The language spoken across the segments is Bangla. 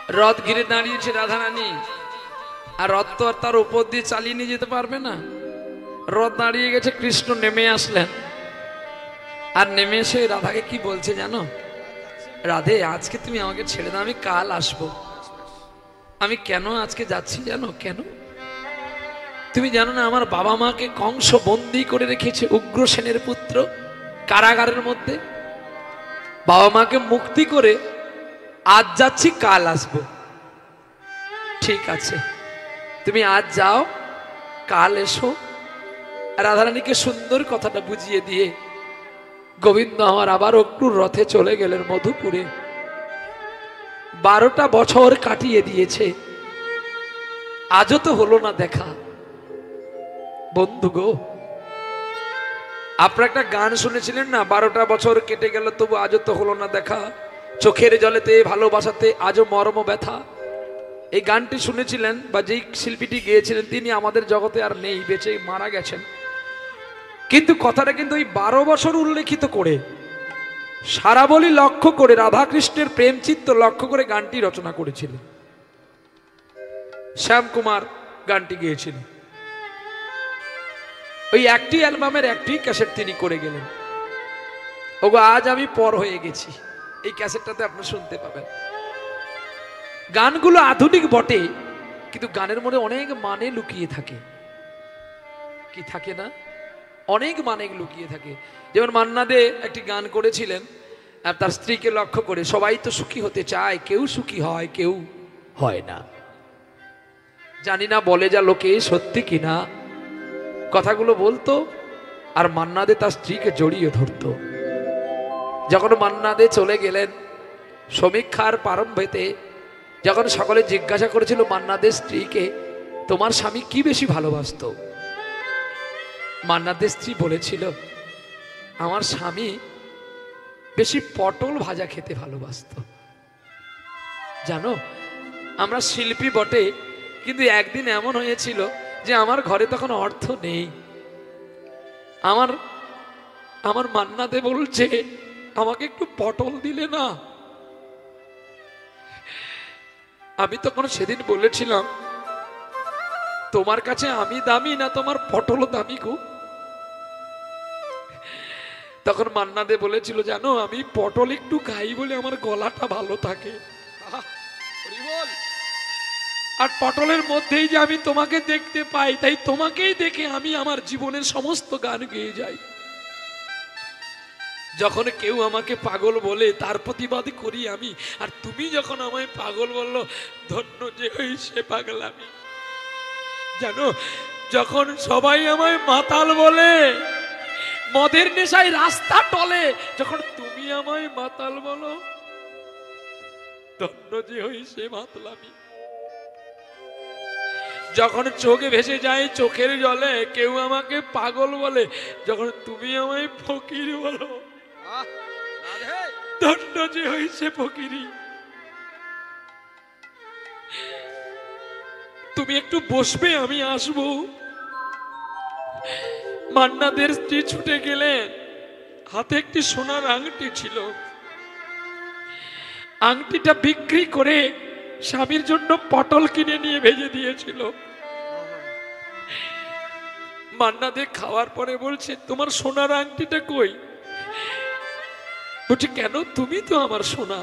রথ ঘিরে দাঁড়িয়েছে রাধারানী, আর রথ তো আর তার উপর দিয়ে চালিয়ে নিয়ে যেতে পারবে না। রথ দাঁড়িয়ে গেছে, কৃষ্ণ নেমে আসলেন, আর নেমে এসে রাধাকে কি বলছে জানো? রাধে, আজকে তুমি আমাকে ছেড়ে দাও, আমি কাল আসবো। আমি কেন আজকে যাচ্ছি জানো? কেন তুমি জানো না? আমার বাবা মাকে কংস বন্দী করে রেখেছে, উগ্রসেনের পুত্র, কারাগারের মধ্যে। বাবা মাকে মুক্তি করে আজ যাচ্ছি, কাল আসবো। ঠিক আছে, তুমি আজ যাও, কাল এসো। রাধারানীকে সুন্দর কথাটা বুঝিয়ে দিয়ে গোবিন্দ আমার আবার অক্রুর রথে চলে গেলেন মধুপুরে। 12টা বছর কাটিয়ে দিয়েছে, আজও তো হলো না দেখা। বন্ধু গো, আপনারা একটা গান শুনেছিলেন না? 12টা বছর কেটে গেল তবু আজও তো হলো না দেখা, চোখের জলেতে ভালোবাসাতে আজও মর্ম ব্যথা। এই গানটি শুনেছিলেন, বা যেই শিল্পীটি গেয়েছিলেন তিনি আমাদের জগতে আর নেই, বেঁচে মারা গেছেন। কিন্তু কথাটা কিন্তু ওই 12 বছর উল্লেখিত করে, সারাবলি লক্ষ্য করে, রাধাকৃষ্ণের প্রেম চিত্ত লক্ষ্য করে গানটি রচনা করেছিলেন। শ্যামকুমার গানটি গেয়েছিলেন। ওই একটি অ্যালবামের একটি ক্যাসেট তিনি করে গেলেন। ওগো আজ আমি পর হয়ে গেছি, এই ক্যাসেটটাতে আপনারা শুনতে পাবেন। গানগুলো আধুনিক বটে, কিন্তু গানের মধ্যে অনেক মানে লুকিয়ে থাকে। কি থাকে না? অনেক মানে লুকিয়ে থাকে। যেমন মান্না দে একটি গান করেছিলেন তার স্ত্রীকে লক্ষ্য করে, সবাই তো সুখী হতে চায়, কেউ সুখী হয়, কেউ হয় না। জানি না বলে যা লোকে সত্যি কিনা, কথাগুলো বলতো, আর মান্না দে তার স্ত্রীকে জড়িয়ে ধরতো। যখন মান্না দে চলে গেলেন সমীক্ষার প্রারম্ভেতে, যখন সকলে জিজ্ঞাসা করেছিল মান্না দে স্ত্রীকে, তোমার স্বামী কি বেশি ভালোবাসতো? মান্না দে স্ত্রী বলেছিল, আমার স্বামী বেশি পটল ভাজা খেতে ভালোবাসতো। জানো, আমরা শিল্পী বটে, কিন্তু একদিন এমন হয়েছিল যে আমার ঘরে তখন অর্থ নেই। আমার মান্না দে বলছে, আমাকে একটু পটল দিলে না? আমি তখন সেদিন বলেছিলাম, তোমার কাছে আমি দামি না তোমার পটল দামি গো? তখন মান্না দে বলেছিল, জানো আমি পটল একটু খাই বলে আমার গলাটা ভালো থাকে, আর পটলের মধ্যেই যে আমি তোমাকে দেখতে পাই, তাই তোমাকেই দেখে আমি আমার জীবনের সমস্ত গান গেয়ে যাই। যখন কেউ আমাকে পাগল বলে তার প্রতিবাদ করি আমি, আর তুমি যখন আমায় পাগল বললো, ধন্য যে ওই সে পাগলামি। জানো, যখন সবাই আমায় মাতাল বলে, মদের নেশায় রাস্তা টলে, যখন তুমি আমায় মাতাল বলো, ধন্য যে ওই সে মাতলামি। যখন চোখে ভেসে যায় চোখের জলে, কেউ আমাকে পাগল বলে, যখন তুমি আমায় ফকির বলো, ধন্য যে হয়েছে ফকিরি। তুমি একটু বসবে, আমি আসবো। মান্নাদের স্ত্রী ছুটে গেলেন, হাতে একটি সোনার আংটি ছিল। আংটিটা বিক্রি করে স্বামীর জন্য পটল কিনে নিয়ে ভেজে দিয়েছিল। মান্না দে খাওয়ার পরে বলছে, তোমার সোনার আংটিটা কই? বলছে, কেন? তুমি তো আমার সোনা,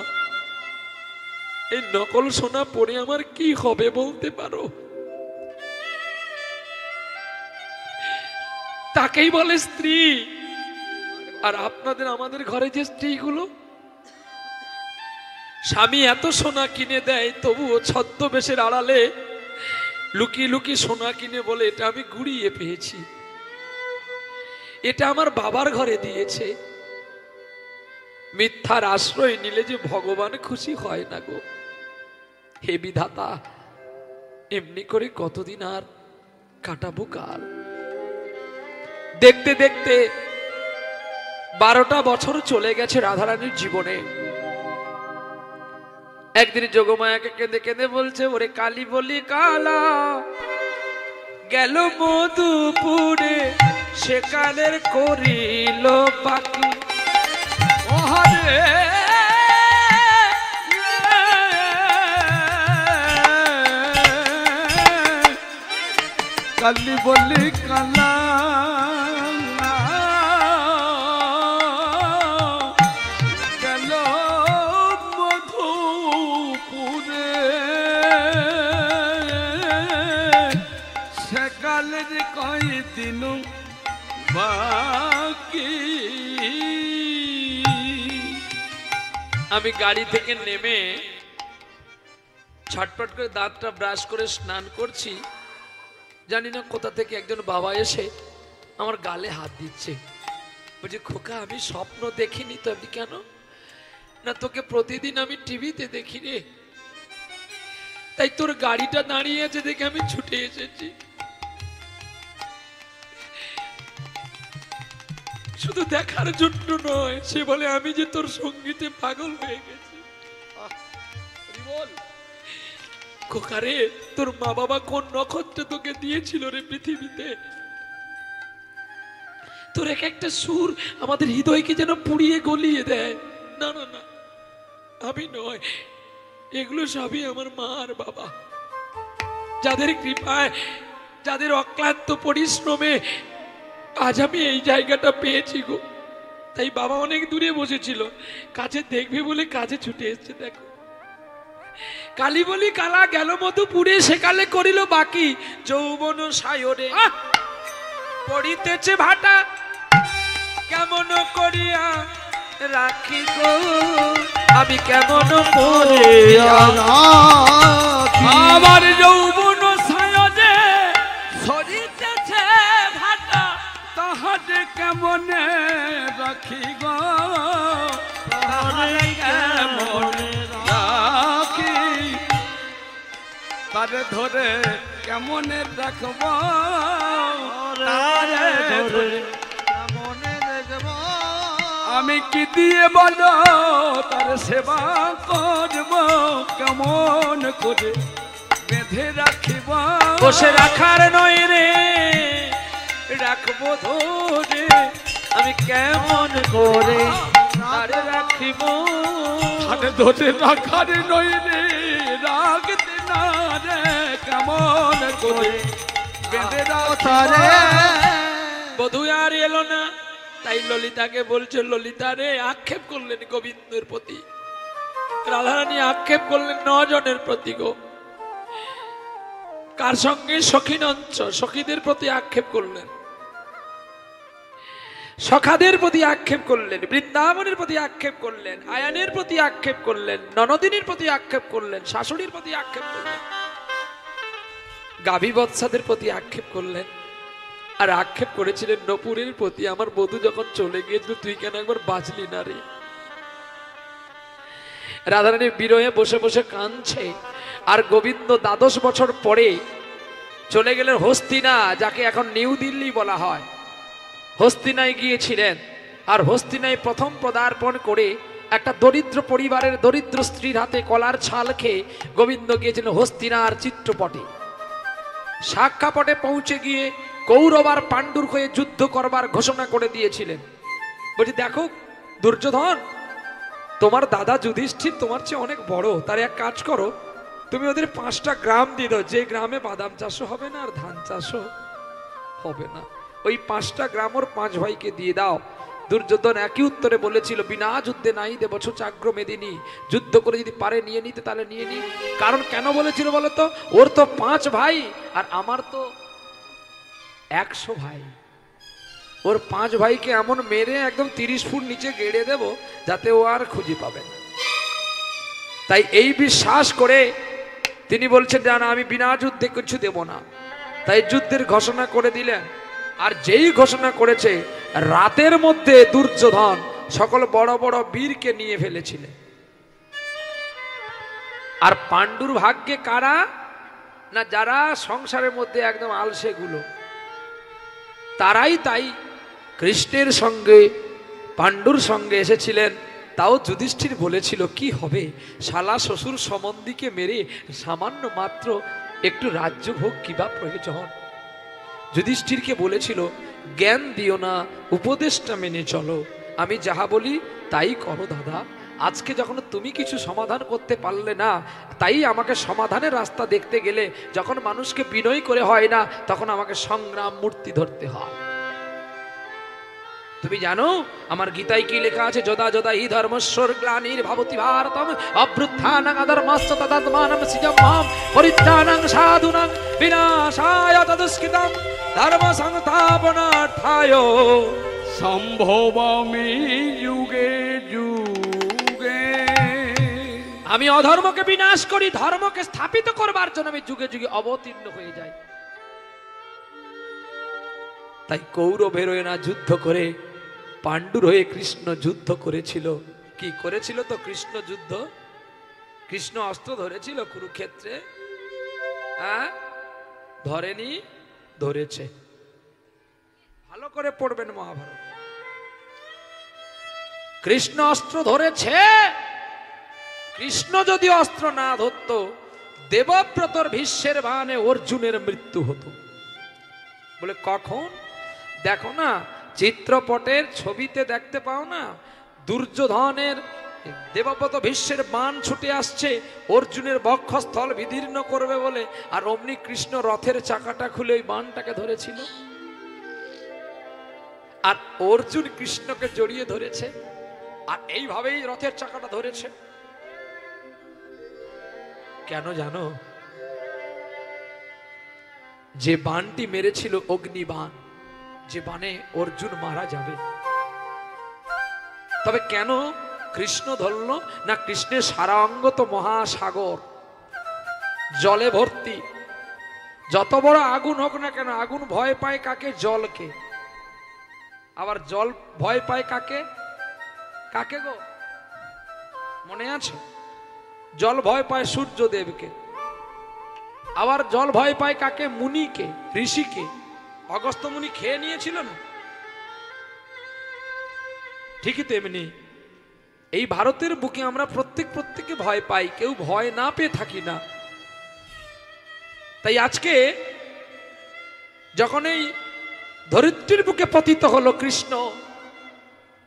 এই নকল সোনা পরে আমার কি হবে বলতে পারো? তাকেই বলে স্ত্রী। আর আপনাদের আমাদের ঘরে যে স্ত্রীগুলো, স্বামী এত সোনা কিনে দেয় তবুও ছদ্মবেশের আড়ালে লুকিয়ে লুকিয়ে সোনা কিনে বলে, এটা আমি গুড়িয়ে পেয়েছি, এটা আমার বাবার ঘরে দিয়েছে। মিথ্যার আশ্রয় নিলে যে ভগবান খুশি হয় না গো। হে বিধাতা, এমনি করে কতদিন আর কাটাবো কাল? দেখতে দেখতে 12টা বছর চলে গেছে রাধারানীর জীবনে। একদিন যোগমায়াকে কেঁদে কেঁদে বলছে, ওরে কালী বলি কালা, গেল মধুপুরে সেকালের করিল বাকি। ওহরে কালি বলি কালা গেল মধুপুরে সেকালের কয়দিন বাকি। আমি গাড়ি থেকে নেমে ছটপট করে দাঁতটা ব্রাশ করে স্নান করছি, জানি না কোথা থেকে একজন বাবা এসে আমার গালে হাত দিচ্ছে। বলছি, খোকা আমি স্বপ্ন দেখিনি তো। আমি কেন না, তোকে প্রতিদিন আমি টিভিতে দেখি রে, তাই তোর গাড়িটা দাঁড়িয়ে আছে দেখে আমি ছুটে এসেছি। শুধু দেখার জন্য নয়, সে বলে আমি যে তোর সঙ্গীতে পাগল হয়ে গেছি। খোকারে, তোর মা বাবা কোন নক্ষত্র তোকে দিয়েছিল রে পৃথিবীতে? তোর এক একটা সুর আমাদের হৃদয়কে যেন পুড়িয়ে গলিয়ে দেয়। না না না, আমি নয়, এগুলো সবই আমার মা আর বাবা, যাদের কৃপায়, যাদের অক্লান্ত পরিশ্রমে আজ আমি এই জায়গাটা পেয়েছি গো। তাই বাবা অনেক দূরে বসেছিল, কাছে দেখবে বলে কাছে ছুটে এসছে। দেখো, কালী বলি কালা গেল মধুপুরে সেকালে করিল বাকি, যৌবন সায়রে পড়িতেছে ভাটা, কেমন করিয়া রাখি গো আমি, কেমন করিয়া রাখি। আমার যৌবন সায়রে সরিতেছে ভাটা, তাহারে কেমনে রাখি গো, তাহারে কেমনে রাখি, তারে ধরে কেমনে রাখব, তারে ধরে কেমনে রাখব, আমি কি দিয়ে বলো তার সেবা করব, কেমন করে বেঁধে রাখিব। বসে রাখার নয় রে, রাখবো ধরে, আমি কেমন করে তারে রাখিব। তারে ধরে রাখার নয় রে, রাখতে না রে, কেমন করে বেঁধে রাখারে। বধূ আর এলো না, তাই ললিতাকে বলছে, ললিতা রে, আক্ষেপ করলেন গোবিন্দের প্রতি, রাধারানী আক্ষেপ করলেন 9 জনের প্রতি গো। কার সঙ্গে? সখীনঞ্চ, সখীদের প্রতি আক্ষেপ করলেন, সখাদের প্রতি আক্ষেপ করলেন, বৃন্দাবনের প্রতি আক্ষেপ করলেন, আয়ানের প্রতি আক্ষেপ করলেন, ননদিনীর প্রতি আক্ষেপ করলেন, শাশুড়ির প্রতি আক্ষেপ করলেন, গাভী বৎসাদের প্রতি আক্ষেপ করলেন, আর আক্ষেপ করেছিলেন নপুরের প্রতি। আমার বধূ যখন চলে গিয়েছিল, তুই কেন একবার বাঁচলি না রে? রাধারানী বিরহে বসে বসে কাঁদছে। আর গোবিন্দ 12 বছর পরে চলে গেলেন হস্তিনা, যাকে এখন নিউ দিল্লি বলা হয়। হস্তিনায় গিয়েছিলেন, আর হস্তিনায় প্রথম পদার্পণ করে একটা দরিদ্র পরিবারের দরিদ্র স্ত্রীর হাতে কলার ছাল খেয়ে গোবিন্দ গিয়েছিলেন হস্তিনার চিত্রপটে। সাক্ষাপটে পৌঁছে গিয়ে কৌরব আর পাণ্ডুর হয়ে যুদ্ধ করবার ঘোষণা করে দিয়েছিলেন। বলছি, দেখো দুর্যোধন, তোমার দাদা যুধিষ্ঠির তোমার চেয়ে অনেক বড়, তার এক কাজ করো, তুমি ওদের 5টা গ্রাম দিয়ে দাও, যে গ্রামে বাদাম চাষও হবে না আর ধান চাষও হবে না, ওই 5টা গ্রাম ওর 5 ভাইকে দিয়ে দাও। দুর্যোধন একই উত্তরে বলেছিল, বিনা যুদ্ধে নাই দেব চাগ্র মেদিনী, যুদ্ধ করে যদি পারে নিয়ে নিতে তাহলে নিয়ে নি। কারণ কেন বলেছিল বলতো? ওর তো 5 ভাই আর আমার তো 100 ভাই। ওর 5 ভাইকে এমন মেরে একদম 30 ফুট নিচে গেড়ে দেব যাতে ও আর খুঁজে পাবে না। তাই এই বিশ্বাস করে তিনি বলছেন, না আমি বিনা যুদ্ধে কিছু দেব না। তাই যুদ্ধের ঘোষণা করে দিলেন। আর যেই ঘোষণা করেছে, রাতের মধ্যে দুর্যোধন সকল বড় বড় বীরকে নিয়ে ফেলেছিলেন। আর পাণ্ডুর ভাগ্যে কারা না, যারা সংসারের মধ্যে একদম আলসে গুলো, তারাই তাই কৃষ্ণের সঙ্গে পাণ্ডুর সঙ্গে এসেছিলেন। তাও যুধিষ্ঠির বলেছিল, কি হবে, শালা শ্বশুর সম্বন্ধীকে মেরে সামান্য মাত্র একটু রাজ্য ভোগ কিবা প্রয়োজন। যুধিষ্ঠিরকে বলেছিল, জ্ঞান দিও না, উপদেশটা মেনে চলো, আমি যাহা বলি তাই করো দাদা, আজকে যখন তুমি কিছু সমাধান করতে পারলে না, তাই আমাকে সমাধানের রাস্তা দেখতে গেলে যখন মানুষকে বিনয় করে হয় না, তখন আমাকে সংগ্রাম মূর্তি ধরতে হয়। তুমি জানো আমার গীতায় কি লেখা আছে? যদা যদা হি ধর্মস্বর গ্লানির ভবতি ভারতম অভ্যুত্থানং অধর্মস্য তদাত্মানং সৃজম্যহং পরিত্রাণং সাধুনাং বিনাশায় তদুষ্কৃতং ধর্ম সংস্থাপনার্থায় সম্ভবামি যুগে যুগে। আমি অধর্মকে বিনাশ করি, ধর্মকে স্থাপিত করবার জন্য আমি যুগে যুগে অবতীর্ণ হয়ে যাই। তাই কৌরবের হয়ে না যুদ্ধ করে পাণ্ডুর হয়ে কৃষ্ণ যুদ্ধ করেছিল। কি করেছিল তো কৃষ্ণ যুদ্ধ? কৃষ্ণ অস্ত্র ধরেছিল কুরুক্ষেত্রে? হ্যাঁ, ধরেনি, ধরেছে। ভালো করে পড়বেন মহাভারত। কৃষ্ণ অস্ত্র ধরেছে। কৃষ্ণ যদি অস্ত্র না ধরত, দেবব্রতর ভীষ্মের বাণে অর্জুনের মৃত্যু হতো। বলে কখন? দেখো না, চিত্রপটের ছবিতে দেখতে পাও না, দুর্যোধনের দেবব্রত ভীষ্মের বাণ ছুটে আসছে অর্জুনের বক্ষস্থল বিদীর্ণ করবে বলে, আর অমনি কৃষ্ণ রথের চাকাটা খুলে ওই বাণটাকে ধরেছিল, আর অর্জুন কৃষ্ণকে জড়িয়ে ধরেছে, আর এইভাবেই রথের চাকাটা ধরেছে। কেন জানো? যে বাণটি মেরেছিল অগ্নিবাণ, যে বাণে অর্জুন মারা যাবে। তবে কেন কৃষ্ণ ধরল না? কৃষ্ণের সারা অঙ্গ তো মহাসাগর, জলে ভর্তি। যত বড় আগুন হোক না কেন, আগুন ভয় পায় কাকে? জলকে। আবার জল ভয় পায় কাকে? কাকে গো, মনে আছে? জল ভয় পায় সূর্যদেবকে। আবার জল ভয় পায় কাকে? মুনিকে, ঋষিকে। অগস্ত্য মুনি খেয়ে নিয়েছিল না? ঠিকই তেমনি এই ভারতের বুকে আমরা প্রত্যেকে ভয় পাই, কেউ ভয় না পেয়ে থাকি না। তাই আজকে যখন এই ধরিত্রীর বুকে পতিত হলো কৃষ্ণ,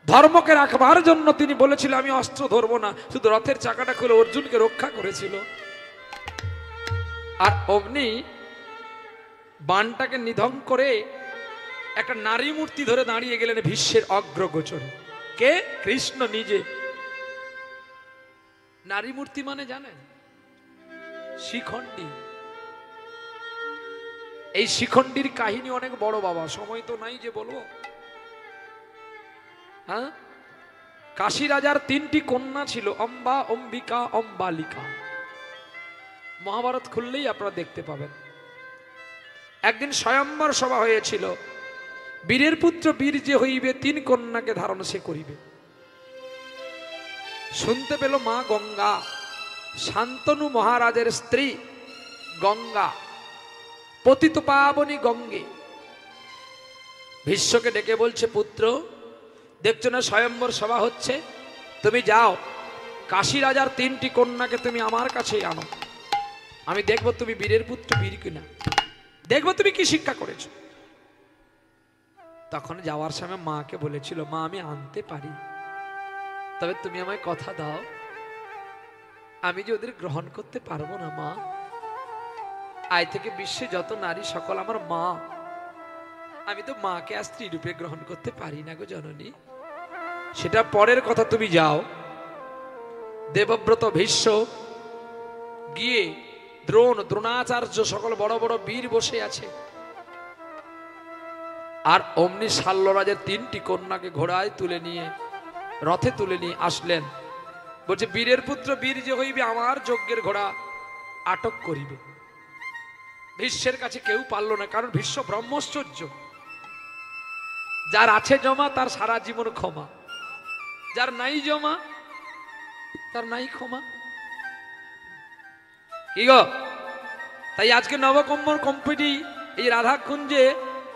ধর্মকে রাখবার জন্য তিনি বলেছিল আমি অস্ত্র ধরবো না, শুধু রথের চাকাটা খুলে অর্জুনকে রক্ষা করেছিল। আর অগ্নি বাণটাকে নিধন করে একটা নারী মূর্তি ধরে দাঁড়িয়ে গেলেন ভীষ্মের অগ্রগোচরে। কে? কৃষ্ণ নিজে। নারী মূর্তি মানে জানেন? শিখণ্ডী। এই শিখণ্ডীর কাহিনী অনেক বড় বাবা, সময় তো নাই যে বলবো। হ্যাঁ, কাশী রাজার 3টি কন্যা ছিল, অম্বা, অম্বিকা, অম্বালিকা। মহাভারত খুললেই আপনারা দেখতে পাবেন। একদিন স্বয়ম্বর সভা হয়েছিল। বীরের পুত্র বীর যে হইবে, 3 কন্যাকে ধারণ সে করিবে। শুনতে পেল মা গঙ্গা, শান্তনু মহারাজের স্ত্রী গঙ্গা, পতিত পাবনী গঙ্গে ভীষ্মকে ডেকে বলছে, পুত্র দেখছো না স্বয়ম্বর সভা হচ্ছে, তুমি যাও কাশী রাজার 3টি কন্যাকে তুমি আমার কাছেই আনো, আমি দেখবো তুমি বীরের পুত্র বীর কিনা, দেখবো তুমি কি শিক্ষা করেছো। তখন যাওয়ার সময় মাকে বলেছিল, মা আমি আনতে পারি, তবে তুমি আমায় কথা দাও আমি যে ওদের গ্রহণ করতে পারবো না। মা, আজ থেকে বিশ্বে যত নারী সকল আমার মা, আমি তো মাকে আর স্ত্রী রূপে গ্রহণ করতে পারি না গো জননী। সেটা পরের কথা, তুমি যাও। দেবব্রত ভীষ্ম গিয়ে দ্রোণাচার্য সকল বড় বড় বীর বসে আছে, আর অমনি শাল্যরাজের 3টি কন্যাকে ঘোড়ায় তুলে নিয়ে রথে তুলে নিয়ে আসলেন। বলছে, বীরের পুত্র বীর যে হইবে আমার যজ্ঞের ঘোড়া আটক করিবে। ভীষ্মের কাছে কেউ পারল না, কারণ ভীষ্ম ব্রহ্মচর্য। যার আছে জমা তার সারা জীবন ক্ষমা, যার নাই জমা তার নাই ক্ষমা। কি গো? তাই আজকে নবকুম্ভ কমিটি, এই রাধাকুঞ্জে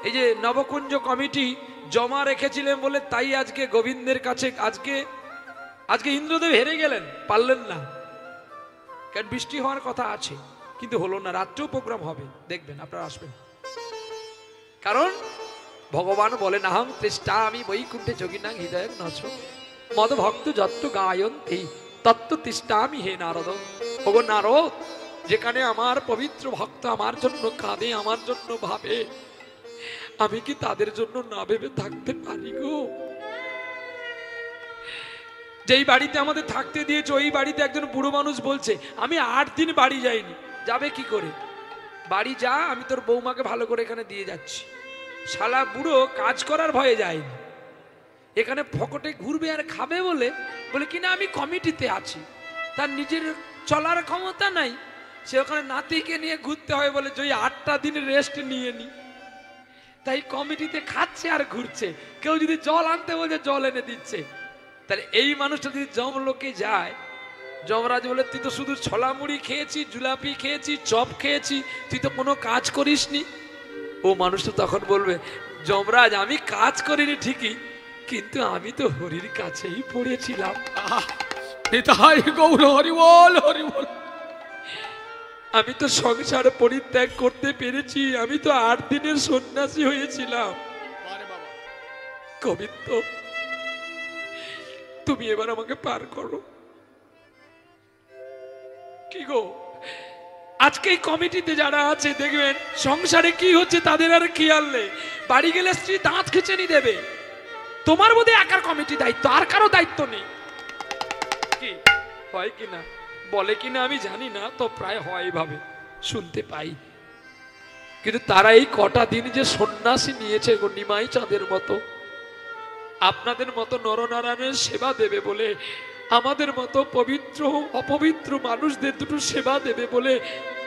এই যে নবকুঞ্জ কমিটি জমা রেখেছিলেন বলে তাই আজকে গোবিন্দের কাছে আজকে ইন্দ্রদেব হেরে গেলেন, পারলেন না। কারণ বৃষ্টি হওয়ার কথা আছে, কিন্তু হলো না। রাত্রেও প্রোগ্রাম হবে, দেখবেন, আপনারা আসবেন। কারণ ভগবান বলেন, আহং তৃষ্টা আমি বৈকুণ্ঠে যোগিনাং হৃদয় নচ। মদ ভক্ত যত্র গায়ন্তি তত্ত্ব তিষ্ঠামি হে নারদ। ওগো নারদ, যেখানে আমার পবিত্র ভক্ত আমার জন্য কাঁদে, আমার জন্য ভাবে, আমি কি তাদের জন্য না ভেবে থাকতে পারি গো? যেই বাড়িতে আমাদের থাকতে দিয়েছে ওই বাড়িতে একজন বুড়ো মানুষ বলছে, আমি 8 দিন বাড়ি যাইনি। যাবে কি করে? বাড়ি যা, আমি তোর বৌমাকে ভালো করে এখানে দিয়ে যাচ্ছি। শালা বুড়ো কাজ করার ভয়ে যায়নি, এখানে ফকটে ঘুরবে আর খাবে বলে বলে কিনা আমি কমিটিতে আছি। তার নিজের চলার ক্ষমতা নাই, সে ওখানে নাতিকে নিয়ে ঘুরতে হয় বলে যে 8টা দিন রেস্ট নিয়ে নি, তাই কমিটিতে খাচ্ছে আর ঘুরছে। কেউ যদি জল আনতে বলছে জল এনে দিচ্ছে। তাহলে এই মানুষটা যদি যমলোকে যায়, যমরাজ বলে তুই তো শুধু ছোলা মুড়ি খেয়েছি, জুলাপি খেয়েছি, চপ খেয়েছি, তুই তো কোনো কাজ করিসনি। ও মানুষটা তখন বলবে, যমরাজ আমি কাজ করিনি ঠিকই, কিন্তু আমি তো হরির কাছেই পড়েছিলাম। নিতাই গৌর হরি বল, হরি বল। আমি তো সংসার পরিত্যাগ করতে পেরেছি, আমি তো 8 দিনের সন্ন্যাসী হয়েছিলাম। গোবিন্দ, তুমি এবার আমাকে পার করো। কি গো, আজকে এই কমিটিতে যারা আছে দেখবেন সংসারে কি হচ্ছে তাদের আর খেয়াল নেই। বাড়ি গেলে স্ত্রী দাঁত খিচেনি দেবে, তোমার বোধহয় একার কমিটি দায়িত্ব, আর কারো দায়িত্ব নেই। কি হয় কিনা বলে কিনা আমি জানি না, তো প্রায় হয় ভাবে শুনতে পাই। কিন্তু তারা এই কটা দিন যে সন্ন্যাসী নিয়েছে গো, নিমাই চাঁদের মতো, আপনাদের মতো নরনারায়ণের সেবা দেবে বলে, আমাদের মতো পবিত্র অপবিত্র মানুষদের দুটো সেবা দেবে বলে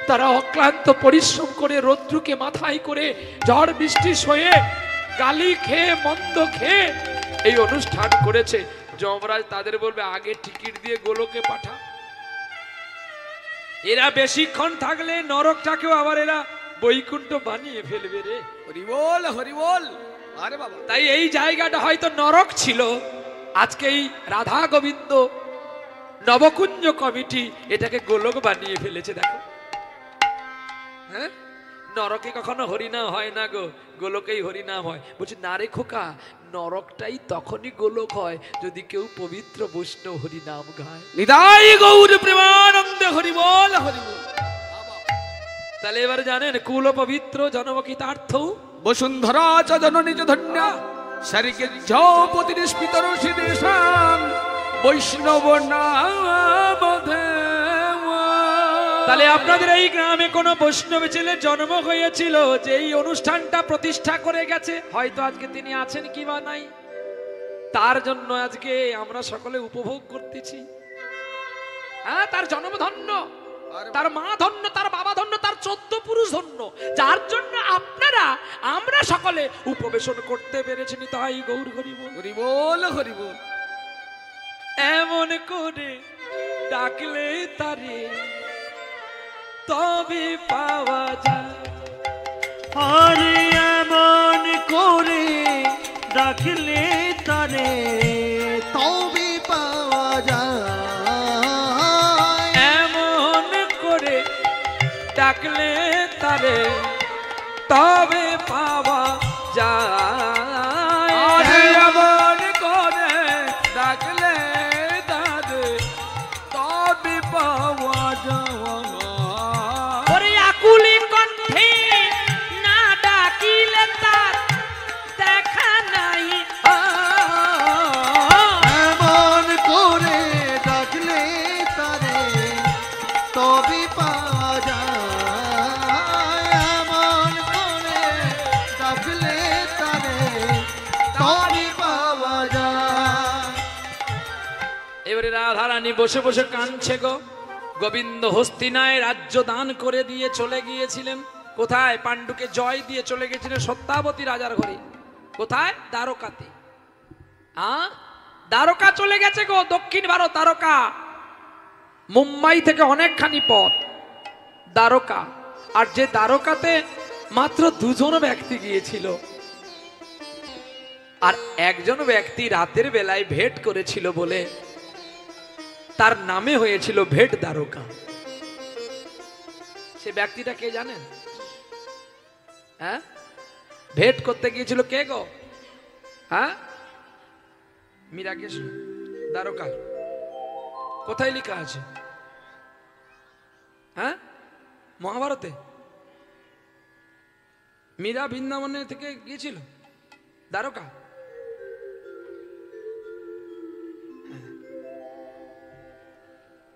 তারা অক্লান্ত পরিশ্রম করে, রৌদ্রকে মাথায় করে, ঝড় বৃষ্টি সয়ে, গালি খেয়ে মন্দ খেয়ে এই অনুষ্ঠান করেছে। যমরাজ তাদের বলবে আগে টিকিট দিয়ে গোলকে পাঠা। এরা বেশিক্ষণ থাকলে নরকটাকেও আবার এরা বৈকুণ্ঠ বানিয়ে ফেলবে রে। হরি বল, হরি বল। আরে বাবা, তাই এই জায়গাটা হয়তো নরক ছিল, আজকে এই রাধা গোবিন্দ নবকুঞ্জ কমিটি এটাকে গোলক বানিয়ে ফেলেছে। দেখো, হ্যাঁ, নরকে কখনো হরিনাম হয় না গো, গোলকেই হরিনাম হয়। বলছি না রে খোকা, নরকটাই তখনই গোলক হয় যদি কেউ পবিত্র বৈষ্ণব হরিনাম গায়। নিতাই গৌর প্রেমানন্দে হরি বল, হরি বল। তাহলে এবার জানেন কুল পবিত্র জনমকিতার্থ বসুন্ধরা চ জননী চ ধন্য সারিকে ঝপতি নিষ্পিতর সিদেশাম বৈষ্ণব নাম দেওয়া। তাহলে আপনাদের এই গ্রামে কোনো বৈষ্ণব ছেলে জন্ম হয়েছিল যে এই অনুষ্ঠানটা প্রতিষ্ঠা করে গেছে, হয়তো আজকে তিনি আছেন কিবা নাই, তার জন্য আজকে আমরা সকলে উপভোগ করতেছি। হ্যাঁ, তার জন্ম ধন্য, তার মা ধন্য, তার বাবা ধন্য, তার 14 পুরুষ ধন্য, যার জন্য আপনারা আমরা সকলে উপবেশন করতে পেরেছি। তাই গৌর হরি বল, হরি বল, হরি বল। এমন করে ডাকলে তারে তবে পাওয়া যায়। আরে এমন করে ডাকলে তারে তবে পাওয়া যায়। এমন করে ডাকলে তারে তবে পাওয়া যায়। আরে এমন করে ডাকলে তারে তবে পাওয়া যায়। ওরে আকুলি কণ্ঠে না ডাকিলে তার দেখা নাই। এমন করে ডাকলে তারে তবে পাওয়া যায়। এমন করে ডাকলে তারে তবে পাওয়া যায়। এবারে রাধারানী বসে বসে কাঁদছে গো। গোবিন্দ হস্তিনায় রাজ্য দান করে দিয়ে চলে গিয়েছিলেন। কোথায়? পাণ্ডুকে জয় দিয়ে চলে গেছিলেন সত্যাবতী রাজার ঘরে। কোথায়? দ্বারকাতে। দ্বারকা চলে গেছে গো, দক্ষিণ ভারত দ্বারকা। মুম্বাই থেকে অনেকখানি পথ দ্বারকা। আর যে দ্বারকাতে মাত্র 2 জন ব্যক্তি গিয়েছিল, আর একজন ব্যক্তি রাতের বেলায় ভেট করেছিল বলে তার নামে হয়েছিল ভেট দ্বারকা। সে ব্যক্তিটা কে জানেন? হ্যাঁ, ভেট করতে গিয়েছিল কে গো? হ্যাঁ, মীরাকে দ্বারকা কোথায় লেখা আছে? হ্যাঁ, মহাভারতে। মীরা বৃন্দাবনে থেকে গিয়েছিল দ্বারকা।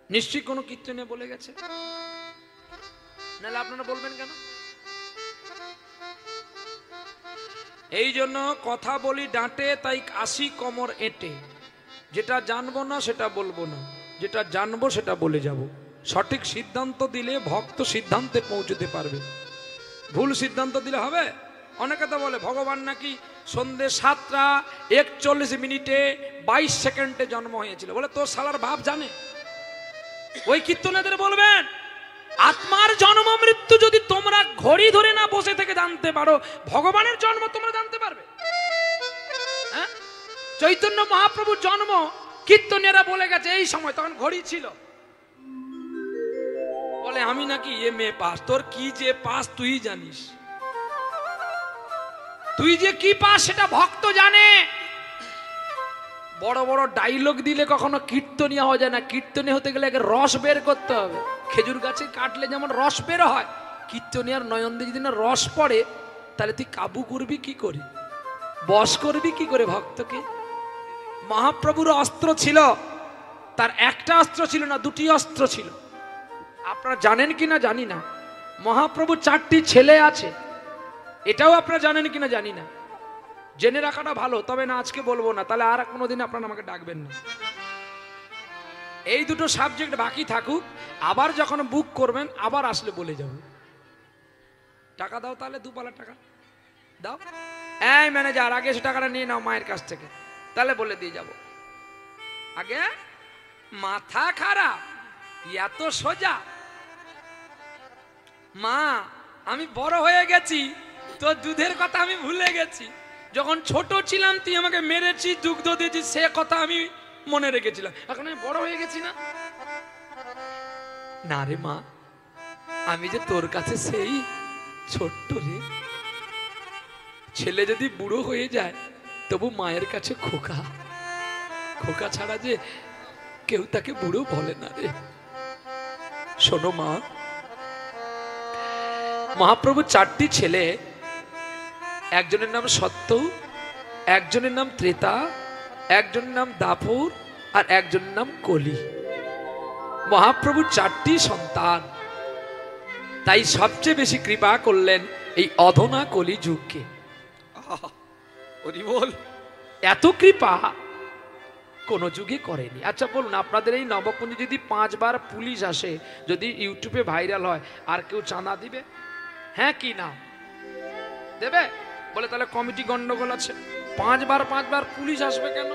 নিশ্চয়ই কোনো কীর্তনে বলে গেছে, নাহলে আপনারা বলবেন কেন? এই জন্য কথা বলি ডাঁটে, তাই আসি কোমর এঁটে। যেটা জানবো না সেটা বলবো না, যেটা জানবো সেটা বলে যাব। সঠিক সিদ্ধান্ত দিলে ভক্ত সিদ্ধান্তে পৌঁছতে পারবে, ভুল সিদ্ধান্ত দিলে হবে। অনেকে তো বলে ভগবান নাকি সন্ধ্যে 7:41 জন্ম হয়েছিল। বলে তোর শালার বাপ জানে? ওই কীর্তনেদের বলবেন আত্মার জন্ম মৃত্যু যদি তোমরা ঘড়ি ধরে না বসে থেকে জানতে পারো, ভগবানের জন্ম তোমরা জানতে পারবে? হ্যাঁ, চৈতন্য মহাপ্রভুর জন্ম কীর্তনেরা বলে গেছে এই সময়, তখন ঘড়ি ছিল। বলে আমি নাকি MA পাস। তোর কি যে পাস তুই জানিস, তুই যে কি পাস সেটা ভক্ত জানে। বড় বড় ডায়লগ দিলে কখনো কীর্তনীয় হয়ে যায় না। কীর্তনীয় হতে গেলে রস বের করতে হবে। খেজুর গাছে কাটলে যেমন রস বের হয়, কীর্তনীয়ার নয়ন দিয়ে যদি না রস পড়ে, তাহলে তুই কাবু করবি কি করে, বশ করবি কি করে ভক্তকে? মহাপ্রভুর অস্ত্র ছিল, তার একটা অস্ত্র ছিল না, দুটি অস্ত্র ছিল। আপনারা জানেন কিনা জানি না, মহাপ্রভুর 4টি ছেলে আছে, এটাও আপনারা জানেন কিনা জানি না। জেনে রাখাটা ভালো, তবে না আজকে বলবো না, তাহলে আর কোনোদিন আপনারা আমাকে ডাকবেন না। এই দুটো সাবজেক্ট বাকি থাকুক, আবার যখন বুক করবেন আবার আসলে বলে যাব। টাকা দাও, তাহলে 2 পালা টাকা দাও। এই ম্যানেজার, আগে সে টাকাটা নিয়ে নাও মায়ের কাছ থেকে, তাহলে বলে দিয়ে যাব। আগে মাথা খারাপ, এত সোজা? মা আমি বড় হয়ে গেছি, তোর দুধের কথা আমি ভুলে গেছি। যখন ছোট ছিলাম তুই আমাকে মেরেছি, দুগ্ধ দিয়েছি, সে কথা আমি মনে রেখেছিলাম। এখন আমি বড় হয়ে গেছি না? না রে মা, আমি যে তোর কাছে সেই ছোট্ট রে। ছেলে যদি বুড়ো হয়ে যায় তবু মায়ের কাছে খোকা, খোকা ছাড়া যে কেউ তাকে বুড়ো বলে না রে। শোনো মা, মহাপ্রভু 4টি ছেলে, একজনের নাম সত্য, একজনের নাম ত্রেতা, একজনের নাম দাপর, আর একজনের নাম কলি। মহাপ্রভুর 4টি সন্তান, তাই সবচেয়ে বেশি কৃপা করলেন এই অধনা কলি যুগকে। এত কৃপা কোন যুগে করেনি। আচ্ছা বলুন, আপনাদের এই নবকুঞ্জে যদি 5 বার পুলিশ আসে, যদি ইউটিউবে ভাইরাল হয়, আর কেউ চাঁদা দিবে? হ্যাঁ কি না দেবে? বলে তাহলে কমিটি গন্ডগোল আছে। 5 বার পুলিশ আসবে কেন?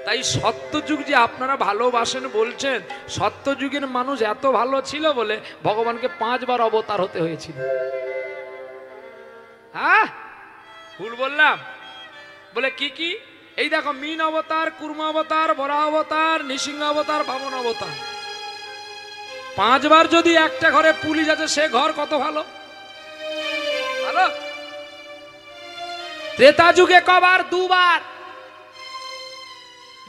তাই সত্যযুগ যে আপনারা ভালোবাসেন বলছেন, সত্যযুগের মানুষ এত ভালো ছিল বলে ভগবানকে 5 বার অবতার হতে হয়েছিল। হ্যাঁ, ভুল বললাম? বলে কি কি? এই দেখো, মীন অবতার, কুর্ম অবতার, বরাহ অবতার, নৃসিংহ অবতার, বামন অবতার। 5 বার যদি একটা ঘরে পুলিশ আছে, সে ঘর কত ভালো ভালো। ত্রেতা যুগে কবার? 2 বার।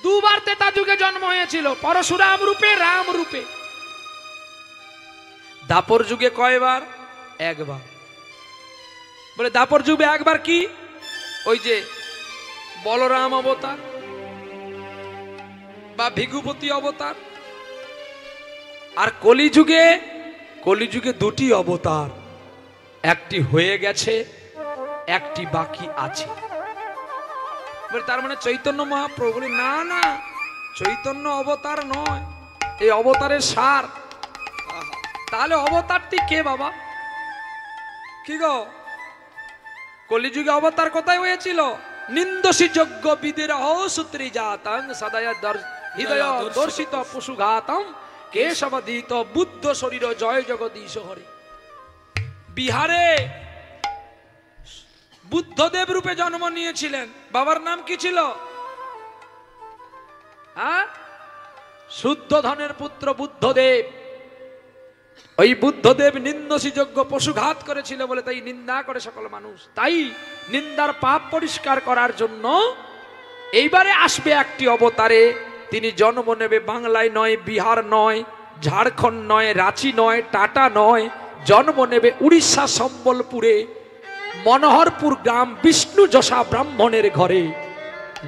2 বার ত্রেতা যুগে জন্ম হয়েছিল, পরশুরাম রূপে, রাম রূপে। দাপর যুগে কয়বার? 1 বার। বলে দাপর যুগে 1 বার কি? ওই যে বলরাম অবতার বা ভিগুপতি অবতার। আর কলিযুগে 2টি অবতার, একটি হয়ে গেছে, একটি বাকি আছে। তার মানে চৈতন্য মহাপ্রভু? না না, চৈতন্য অবতার নয়, এই অবতারের সার। তাহলে অবতারটি কে বাবা? কি গো, কলিযুগে অবতার কোথায় হয়েছিল? নিন্দসী যজ্ঞ বিদেরহ সূত্রী জাতং সদয় হৃদয় দর্শিত পশুঘাতম কেশবদিত বুদ্ধ শরীর জয় জগদীশ হরি। বিহারে বুদ্ধদেব রূপে জন্ম নিয়েছিলেন। বাবার নাম কি ছিল? হ্যাঁ, শুদ্ধ ধনের পুত্র বুদ্ধদেব। ওই বুদ্ধদেব নিন্দসী যজ্ঞ পশুঘাত করেছিল বলে তাই নিন্দা করে সকল মানুষ। তাই নিন্দার পাপ পরিষ্কার করার জন্য এইবারে আসবে একটি অবতারে, তিনি জন্ম নেবে বাংলায় নয়, বিহার নয়, ঝাড়খণ্ড নয়, রাঁচি নয়, টাটা নয়, জন্ম নেবে উড়িষ্যা সম্বলপুরে মনোহরপুর গ্রাম বিষ্ণু যশা ব্রাহ্মণের ঘরে।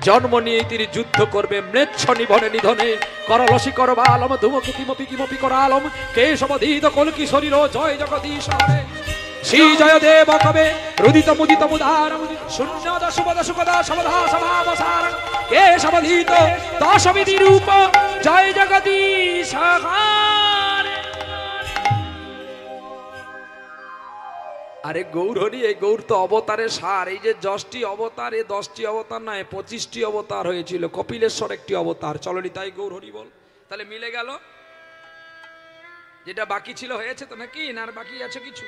জন্ম নিয়ে তিনি যুদ্ধ করবে মৃচ্ছ নিধনে নিধনে করলসি করবালম ধূমকুতিমপি কিমপি করালম কেশবধীত কলকি শরীর জয় জগদীশ হরে। শ্রী জয় দেব কবে রুদিত মুদিত মুদার শূন্য দশপদ সুখদা সবধা সভাবসার কেশবধীত দশবিধি রূপ জয় জগদীশ হরে। আরে গৌরহরি, এই গৌর তো অবতারের সার। এই যে 10টি অবতার, এ 10টি অবতার নয়, 25টি অবতার হয়েছিল। কপিলেশ্বর একটি অবতার। চলো তাই গৌরহরি বল। তাহলে মিলে গেল, যেটা বাকি ছিল হয়েছে তো নাকি? না আর বাকি আছে কিছু?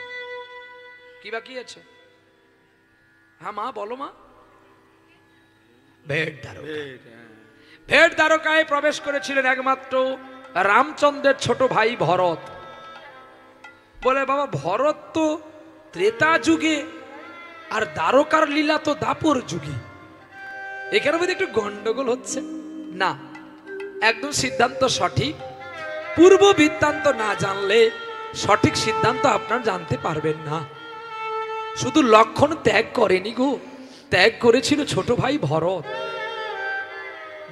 কি বাকি আছে? হ্যাঁ মা বলো মা। ভেট দ্বারকায় প্রবেশ করেছিলেন একমাত্র রামচন্দ্রের ছোট ভাই ভরত। বলে বাবা ভরত তো ত্রেতা যুগে, আর দ্বারকার লীলা তো দাপর যুগে, এখানে মধ্যে একটু গন্ডগোল হচ্ছে না। একদম সিদ্ধান্ত সঠিক। পূর্ব বৃত্তান্ত না জানলে সঠিক সিদ্ধান্ত আপনার জানতে পারবেন না। শুধু লক্ষণ ত্যাগ করেনি গো, ত্যাগ করেছিল ছোট ভাই ভরত।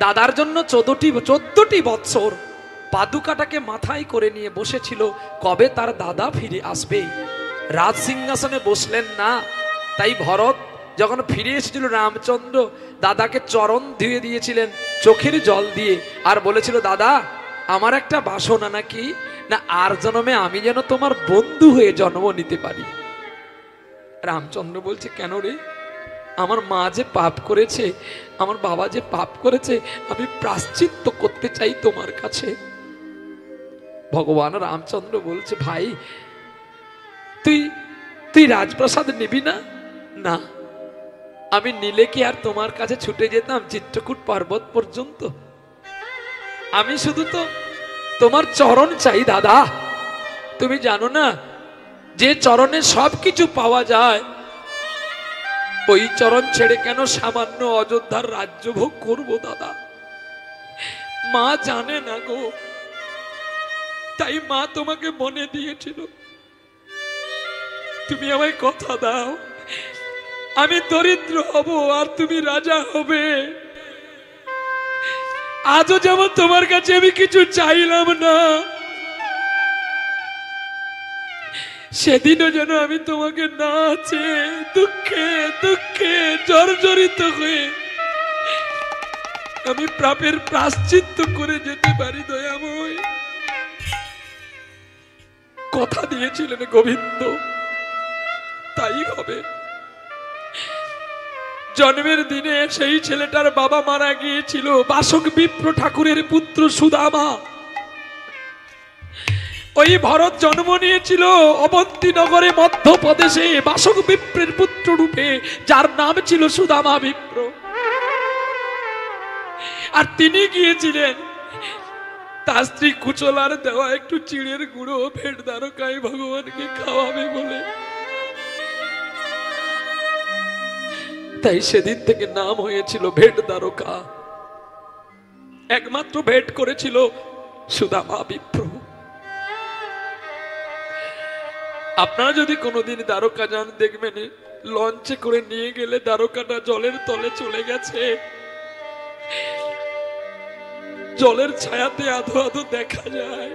দাদার জন্য 14টি বৎসর পাদুকাটাকে মাথায় করে নিয়ে বসেছিল, কবে তার দাদা ফিরে আসবে। রাজ সিংহাসনে বসলেন না, তাই ভরত যখন ফিরে এসেছিল রামচন্দ্র দাদাকে চরণ ধুয়ে দিয়েছিলেন চোখের জল দিয়ে, আর বলেছিল দাদা আমার একটা বাসনা নাকি, না আর জন্মে আমি যেন তোমার বন্ধু হয়ে জন্ম নিতে পারি। রামচন্দ্র বলছে কেন রে? আমার মা যে পাপ করেছে, আমার বাবা যে পাপ করেছে, আমি প্রায়শ্চিত্ত করতে চাই তোমার কাছে। ভগবান রামচন্দ্র বলছে ভাই তুই রাজপ্রাসাদ নিবি না? না, আমি নিলে কি আর তোমার কাছে ছুটে যেতাম চিত্রকূট পর্বত পর্যন্ত? আমি শুধু তো তোমার চরণ চাই দাদা। তুমি জানো না যে চরণে সবকিছু পাওয়া যায়, ওই চরণ ছেড়ে কেন সামান্য অযোধ্যার রাজ্য ভোগ করবো দাদা? মা জানে না গো, তাই মা তোমাকে মনে দিয়েছিল। তুমি আমায় কথা দাও, আমি দরিদ্র হব আর তুমি রাজা হবে। আজও যেমন তোমার কাছে আমি কিছু চাইলাম না, সেদিনও যেন আমি তোমাকে না চেয়ে দুঃখে দুঃখে জর্জরিত হয়ে আমি পাপের প্রায়শ্চিত্ত করে যেতে পারি। দয়াময় কথা দিয়েছিলেন গোবিন্দ, তাই হবে। জন্মের দিনে সেই ছেলেটার বাবা মারা গিয়েছিল, বাসক বিপ্র ঠাকুরের পুত্র সুদামা। ওই ভরত জন্ম নিয়েছিল অবন্তী নগরে মধ্যপ্রদেশে বাসক বিপ্রের পুত্র রূপে, যার নাম ছিল সুদামা বিপ্র। আর তিনি গিয়েছিলেন তার স্ত্রী কুচলার দেওয়া একটু চিড়ের গুঁড়ো ভেট দ্বারকায় ভগবানকে খাওয়াবে বলে। তাই সেদিন থেকে নাম হয়েছিল ভেট দ্বারকা। একমাত্র ভেট করেছিল সুদামা বিপ্র। আপনারা যদি কোনোদিন দ্বারকা যান দেখবেন লঞ্চে করে নিয়ে গেলে দ্বারকাটা জলের তলে চলে গেছে, জলের ছায়াতে আধো আধো দেখা যায়।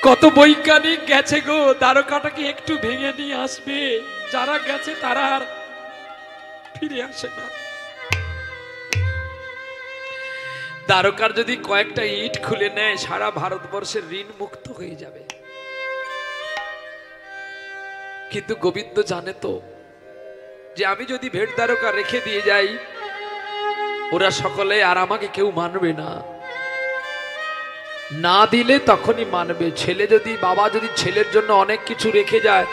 কত বৈজ্ঞানিক গেছে গো দ্বারকাটাকে একটু ভেঙে নিয়ে আসবে, যারা গেছে তারা আর ফিরে আসে না। দ্বারকার যদি কয়েকটা ইট খুলে নেয় সারা ভারতবর্ষের ঋণ মুক্ত হয়ে যাবে। কিন্তু গোবিন্দ জানে তো যে আমি যদি ভেট দ্বারকা রেখে দিয়ে যাই ওরা সকলে আর আমাকে কেউ মানবে না, না দিলে তখনই মানবে। ছেলে যদি বাবা যদি ছেলের জন্য অনেক কিছু রেখে যায়,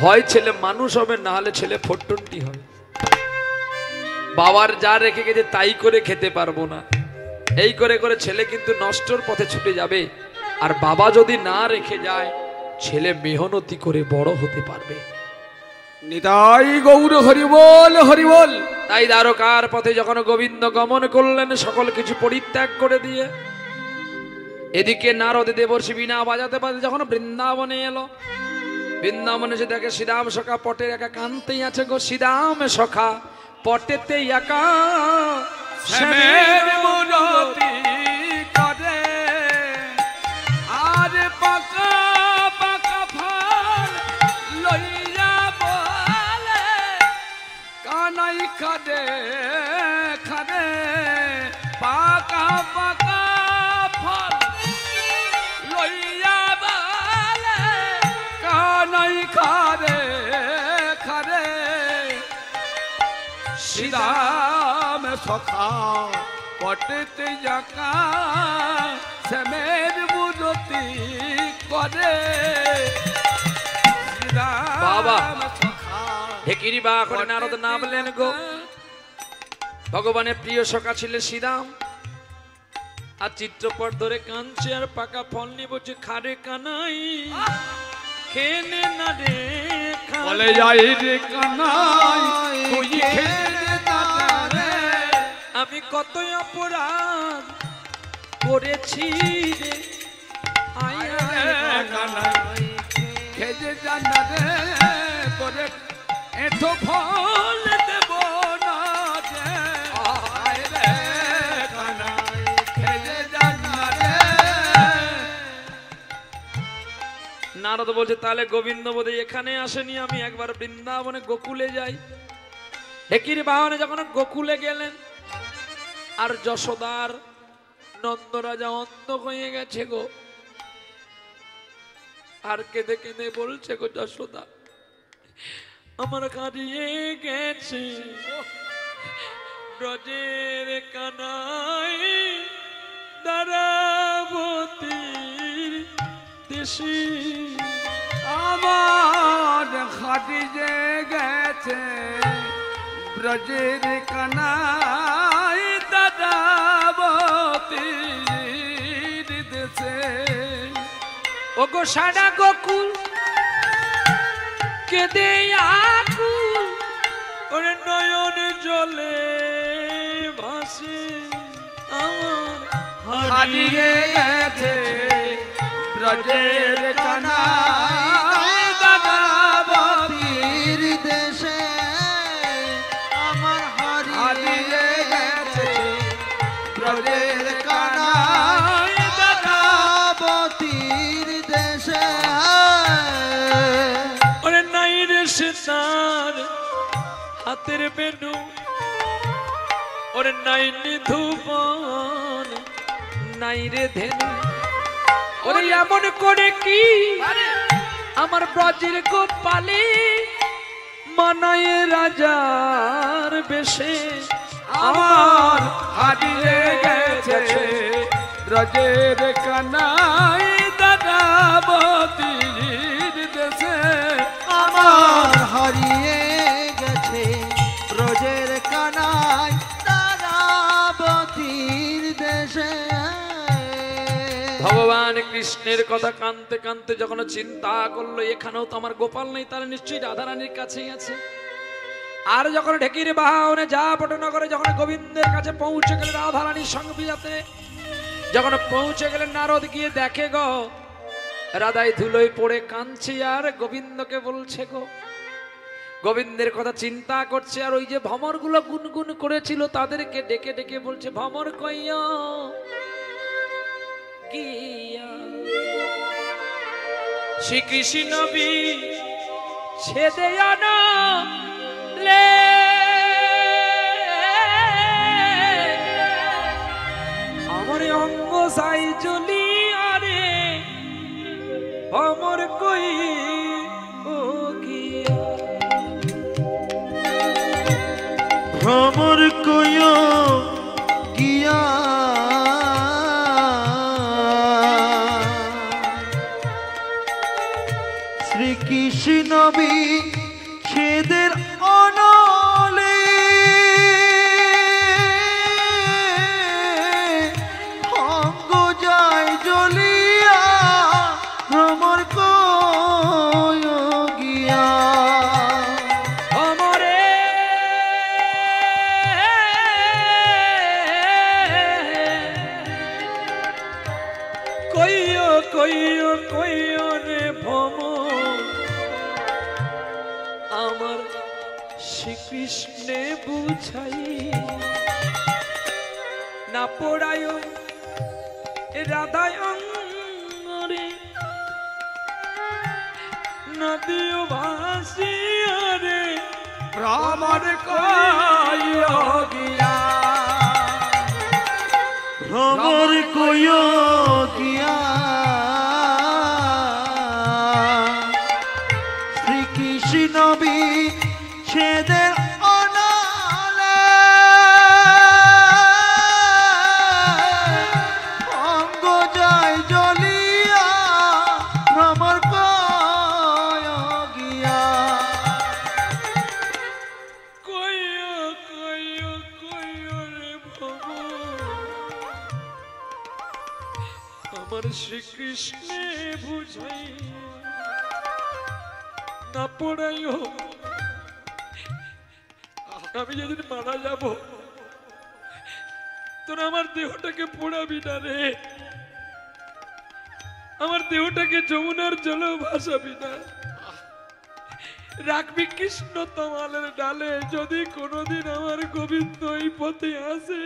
হয় ছেলে মানুষ হবে, না হলে ছেলে ফট্টন্টি হবে। বাবার যা রেখে গেছে তাই করে খেতে পারবো না, এই করে করে ছেলে কিন্তু নষ্টর পথে ছুটে যাবে। আর বাবা যদি না রেখে যায় ছেলে মেহনতি করে বড় হতে পারবে। নিতাই গৌর হরিবল হরিবল। তাই দ্বারকার পথে যখন গোবিন্দ গমন করলেন সকল কিছু পরিত্যাগ করে দিয়ে, এদিকে নারদ দেবর্ষি বিনা বাজাতে বাজাতে যখন বৃন্দাবনে এলো, বৃন্দাবনে এসে দেখে শ্রীরাম সখা পটের একা কানতেই আছে গো। শ্রীরাম সখা পটেতে একা শ্যামের মূরতি করে, আর পাকা পাকা ফল লইয়া বলে, কানাই খাদে খাদে পাকা পাকা ফল লইয়া বলে, কানাই খাদে খাদে শ্রীরাম সখা পটেতে জাকা শ্যামের মূরতি করে। বাবা সখা ঢেকিরি বা করে নারদ নামলেন গো। ভগবানের প্রিয় সখা ছিলেন শ্রীরাম, আর চিত্রপট ধরে কাঁদছে আর পাকা ফল নিয়ে বলছে, খারে কানাই খেনে না রে বলে যাই রে কানাই তুই খেলে না রে, আমি কত অপরাধ করেছি রে, আয়া রে কানাই খেজে জানা রে, তোরে এত ফল দেব না রে, আয় রে কানাই খেজে জানা রে। নারদ বলছে, তাহলে গোবিন্দ বোধহয় এখানে আসেনি, আমি একবার বৃন্দাবনে গোকুলে যাই। হেকির বাহনে যখন গোকুলে গেলেন, আর যশোদার নন্দরাজা অন্ধ হয়ে গেছে গো, আর কেঁদে কেঁদে বলছে গো, যশোদা আমার কাঁদিয়ে গেছে ব্রজের কানাই দ্বারাবতীর দেশে। আমার খাটি যে গেছে ব্রজের কানাই দাদাবতীর দেশে। ও গো সারা গোকুল কেঁদে আকুল, ওরে নয়ন জলে ভাসে আমার হারিয়ে গেছে ব্রজের কানাই দাদাবতীর দেশে আমার হারিয়ে গেছে ব্রজের কানাই কানাই দাদাবতীর দেশে। ওরে নাই রে সেতার হাতের বেনু, ওরে নাই নিধুবন, নাই রে ধেনু, ওরে এমন করে কি আমার ব্রজের গোপালে মানায় রাজার বেশে। আমার হারিয়ে গেছে ব্রজের কানাই দাদাবতীর দেশে। আমার হারিয়ে গেছে ব্রজের কানাই তারাবতীর দেশে। ভগবান কৃষ্ণের কথা কানতে কানতে যখন চিন্তা করলো, এখানেও তো আমার গোপাল নেই, তাহলে নিশ্চয়ই রাধারানীর কাছেই আছে। আর যখন ঢেকির বাহনে যা পটনগরে যখন গোবিন্দের কাছে পৌঁছে গেলেন রাধারানীর সঙ্গে বিজাতে, যখন পৌঁছে গেলেন নারদ গিয়ে দেখে গো রাধাই ধুলোয় পড়ে কাঁদছে, আর গোবিন্দকে বলছে গো, গোবিন্দের কথা চিন্তা করছে। আর ওই যে ভমর গুলো গুনগুন করেছিল তাদেরকে ডেকে ডেকে বলছে, ভমর কইয়া গিয়া শ্রীকৃষ্ণ বি ছেদে আনলে, আমার অঙ্গ সাই জ্বলি আরে ভমর কই ও গিয়া। ভ্রমর কইও গিয়া শ্রীকৃষ্ণ বিচ্ছেদের অনলে, অঙ্গ যায় জ্বলিয়া ভ্রমর কইও গিয়া। কৃষ্ণে বুঝাই না পড়ায় রাধায় অঙ্গরে নদীও ভাসিয়া রে ভ্রমর কইও গিয়া ভ্রমর কইও গিয়া শ্রীকৃষ্ণ বিচ্ছেদের অনালে অঙ্গ যায় জ্বলিয়া ভ্রমর কইও গিয়া কইও কইও কইও রে বাবু আমার শ্রীকৃষ্ণে বুঝাই না পড়াইও আমি যেদিন মারা যাব তোরা আমার দেহটাকে পোড়াবি না রে আমার দেহটাকে যমুনার জলে ভাসাবি না রাখবি কৃষ্ণ তমালের ডালে যদি কোনোদিন আমার গোবিন্দ এই পথে আসে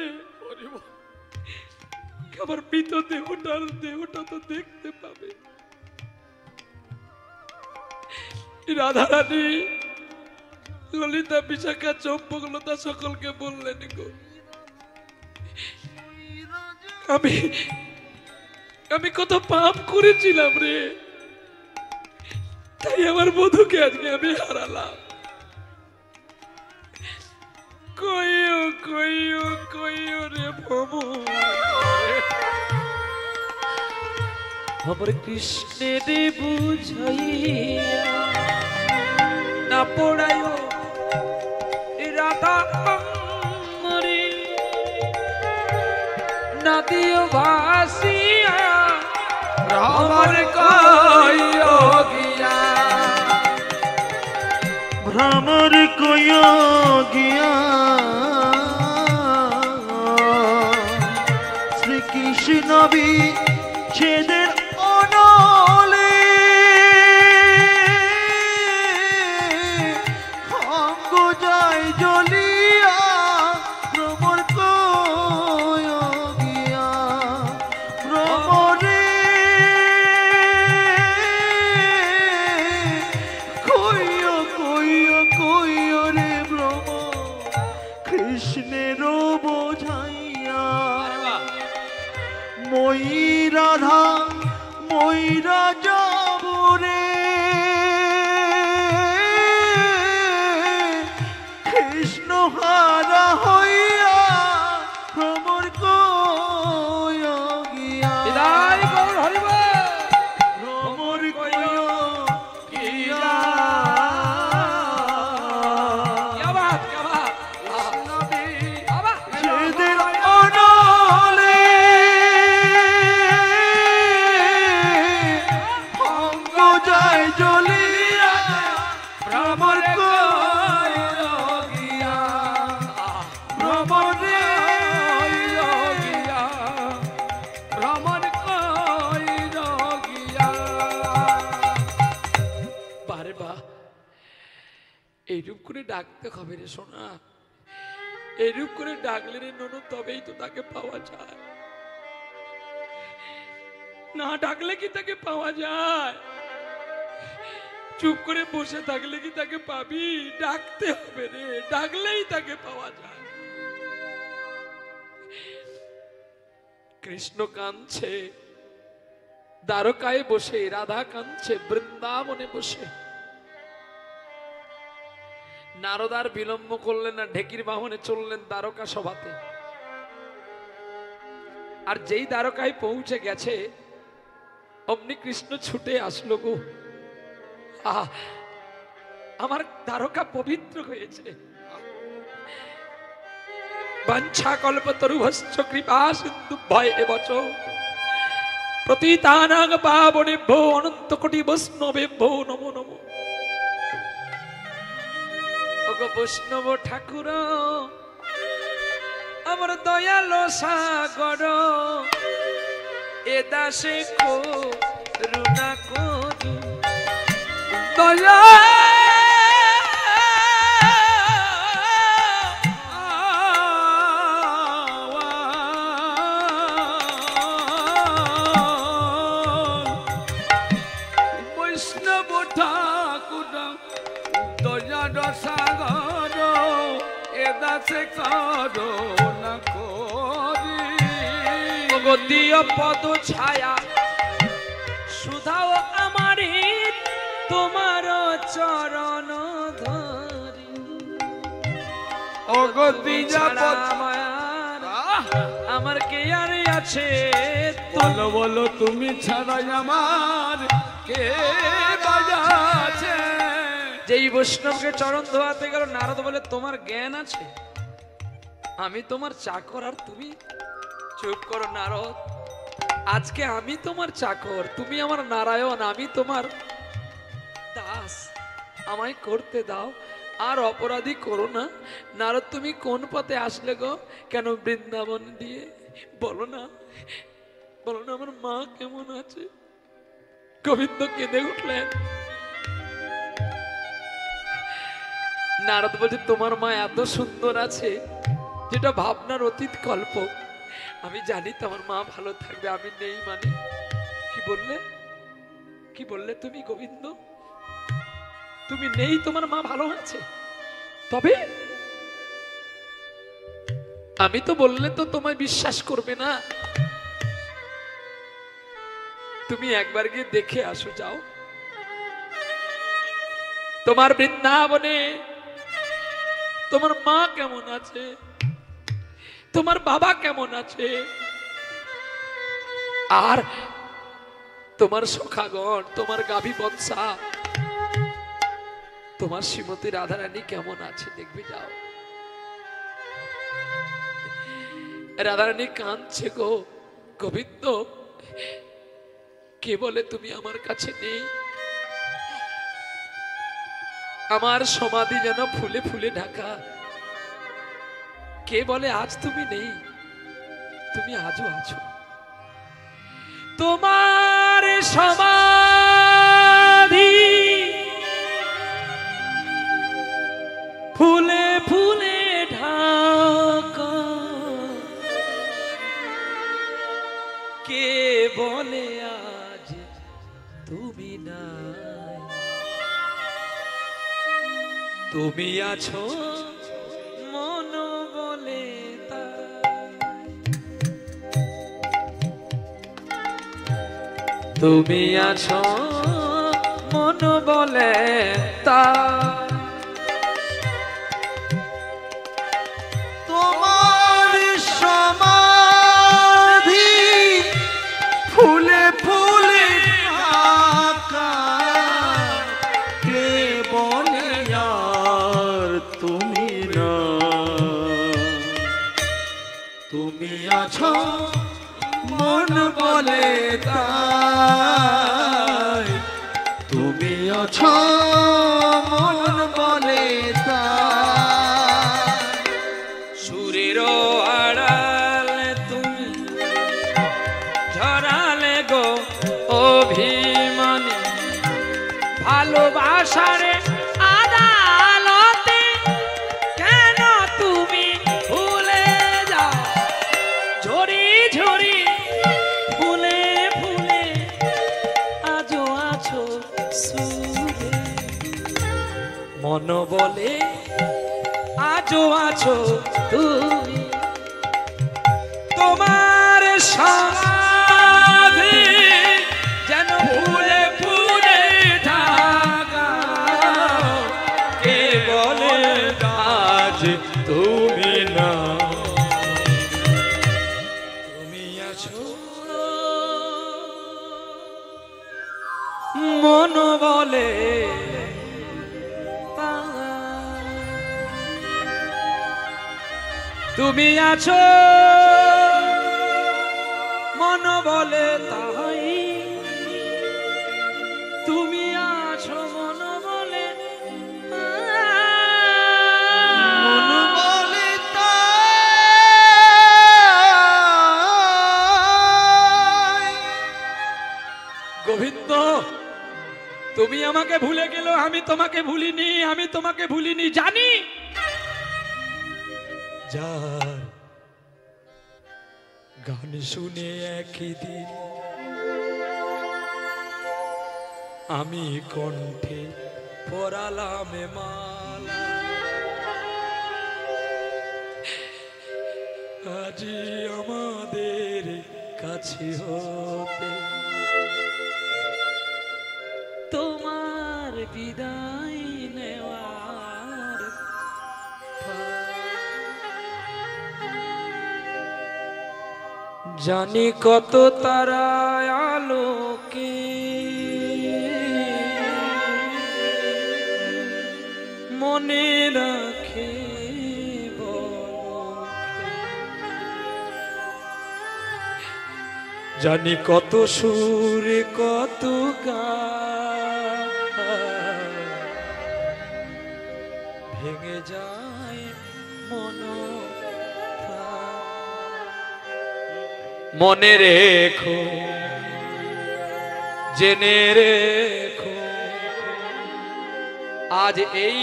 আমার মৃত দেহটা তো দেখতে পাবে রাধারানী ললিতা বিশাখা চম্পকলতা সকলকে বললেন গো আমি কত পাপ করেছিলাম রে তাই আমার বধূকে আজকে আমি হারালাম কইও কইও কইও রে ভবু আমার কৃষ্ণের বুঝাইয়া না পড়াইও রাধা মরি নদীও ভাসিয়া ভ্রমর কইও গিয়া ভ্রমর কইও গিয়া শ্রীকৃষ্ণ বিচ্ছেদের অনলে অঙ্গ যায় জ্বলিয়া ভ্রমর কইও গিয়া ভ্রমরে কইও কইও কইও রে ভ্রম কৃষ্ণের বোঝাইয়া মই রাধা ময়রা যাব রে কৃষ্ণ হারা হইয়া ভ্রমর কইও গিয়া বিদায় গৌর হরিব ভ্রমর কইও গিয়া क्या बात সেদের অনলে অঙ্গ যায় জ্বলিয়া ভ্রমর কইও গিয়া ভ্রমরে ভ্রমণ কইরো গিয়া বারে বা এইরূপ করে ডাকতে হবে রে সোনা এইরূপ করে ডাকলে রে ননদ তবেই তো তাকে পাওয়া যায় না ডাকলে কি তাকে পাওয়া যায় চুপ করে বসে থাকলে কি তাকে পাবি ডাকতে হবে রে ডাকলেই তাকে পাওয়া যায় কৃষ্ণ কাঁদছে দ্বারকায় বসে রাধা কাঁদছে বৃন্দাবনে বসে নারদার বিলম্ব করলেন না ঢেকির বাহনে চললেন দ্বারকা সভাতে আর যেই দ্বারকায় পৌঁছে গেছে অমনি কৃষ্ণ ছুটে আসলো গো আমার দ্বারকা পবিত্র হয়েছে বাঞ্ছা কল্পতরুভশ্চ কৃপা সিন্ধুভ্যয় এবচ প্রতিতানাং পাবনেভ্যো অনন্ত কোটি বৈষ্ণবেভ্যো নমো নমো ওগো বৈষ্ণব ঠাকুর আমার দয়ালো সাগর এ দাসে করুণা করু দয়া প্রভু ঠাকুর দয়ার সাগর এ দাসে করো না করি দিয় পদ ছায়া সুধাও আমারি তোমার চরণ ধরি অগদিয়া আমার কে আর আছে বলো বলো তুমি ছাড়াই আমার কে বাজাছে যেই বৈষ্ণবকে চরণ ধোয়াতে গেল নারদ বলে তোমার জ্ঞান আছে আমি তোমার চাকর আর তুমি চুপ করো নারদ আজকে আমি তোমার চাকর তুমি আমার নারায়ণ আমি তোমার দাস আমায় করতে দাও আর অপরাধী করো না নারদ তুমি কোন পথে আসলে গো কেন বৃন্দাবন দিয়ে বলো না আমার মা কেমন আছে গোবিন্দ কেঁদে উঠলেন নারদ বলছে তোমার মা এত সুন্দর আছে যেটা ভাবনার অতীত কল্প আমি জানি তোমার মা ভালো থাকবে আমি নেই মানে কি বললে তুমি গোবিন্দ তুমি নেই তোমার মা ভালো আছে তবে আমি তো বললে তো তোমায় বিশ্বাস করবে না তুমি একবার গিয়ে দেখে আসো যাও তোমার বৃন্দাবনে তোমার মা কেমন আছে তোমার বাবা কেমন আছে আর তোমার সখাগণ তোমার গাভী বৎসা তোমার শ্রীমতী রাধারানী কেমন আছে দেখবে যাও রাধারানী কাঁদছে গো গোবিন্দ কে বলে তুমি আমার কাছে নেই আমার সমাধি যেন ফুলে ফুলে ঢাকা কে বলে আজ তুমি নেই তুমি আজও আছো তোমার সমাধি ফুলে ফুলে ঢাকা কে বলে আজ তুমি নাই তুমি আছো মন বলে তুমি আছো মন বলে তা তোমার সমাধি ফুলে ফুলে ঢাকা কে বলে আর তুমি না তুমি আছো মন বলে তাই তুমি আছো মন বলে তাই সুরের আড়ালে তুমি ঝরালে গো অভিমানী ভালোবাসারে আদালতে কেন তুমি ভুলে যাও ঝরি ঝরি ফুলে ফুলে আজও আছো সুরে মন বলে আজও আছো তুমি তোমার সমাধি যেন ফুলে ফুলে ঢাকা কে বলে আজ তুমি না তুমি আছো মন বলে তুমি আছো মন বলে তাই তুমি আছো মন বলে মন বলে তাই গোবিন্দ তুমি আমাকে ভুলে গেল আমি তোমাকে ভুলিনি জানি যার গান শুনে একই দিন আমি কণ্ঠে পরালাম মালা, আজি আমাদের কাছে হতে তোমার বিদায় নেওয়ার জানি কত তারা আলোকে মনে রাখে জানি কত সুরে কত গান ভেঙে যায় মন মনে রেখো জেনে রেখো আজ এই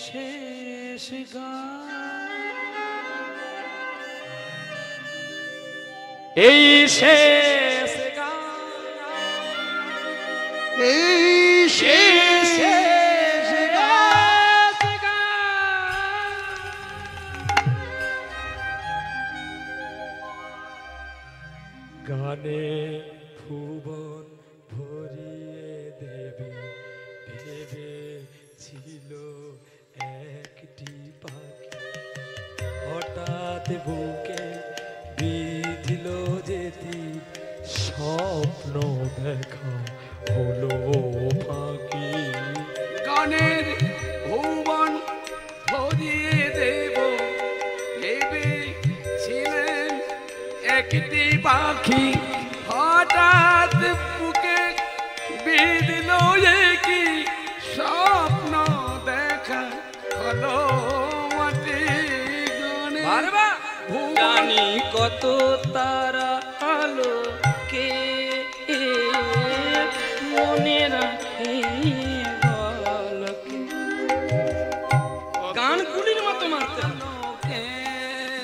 শেষ গান, এই শেষ গান, এই শেষ গানে ভুবন ভরিয়ে দেবে ভেবেছিল একটি পাখি, হঠাৎ বুকে বিঁধল যেতি স্বপ্ন দেখা হলো ফাঁকি। গানের ভুবন ভরিয়ে দেব ভেবেছিলেন একটি পাখি, হঠাৎ বুকে বিঁধল কি স্বপ্ন দেখা হলো মাটি। জানি কত তারা আলো কে মনে রাখে বলকে। গান গুলির মতো মারতে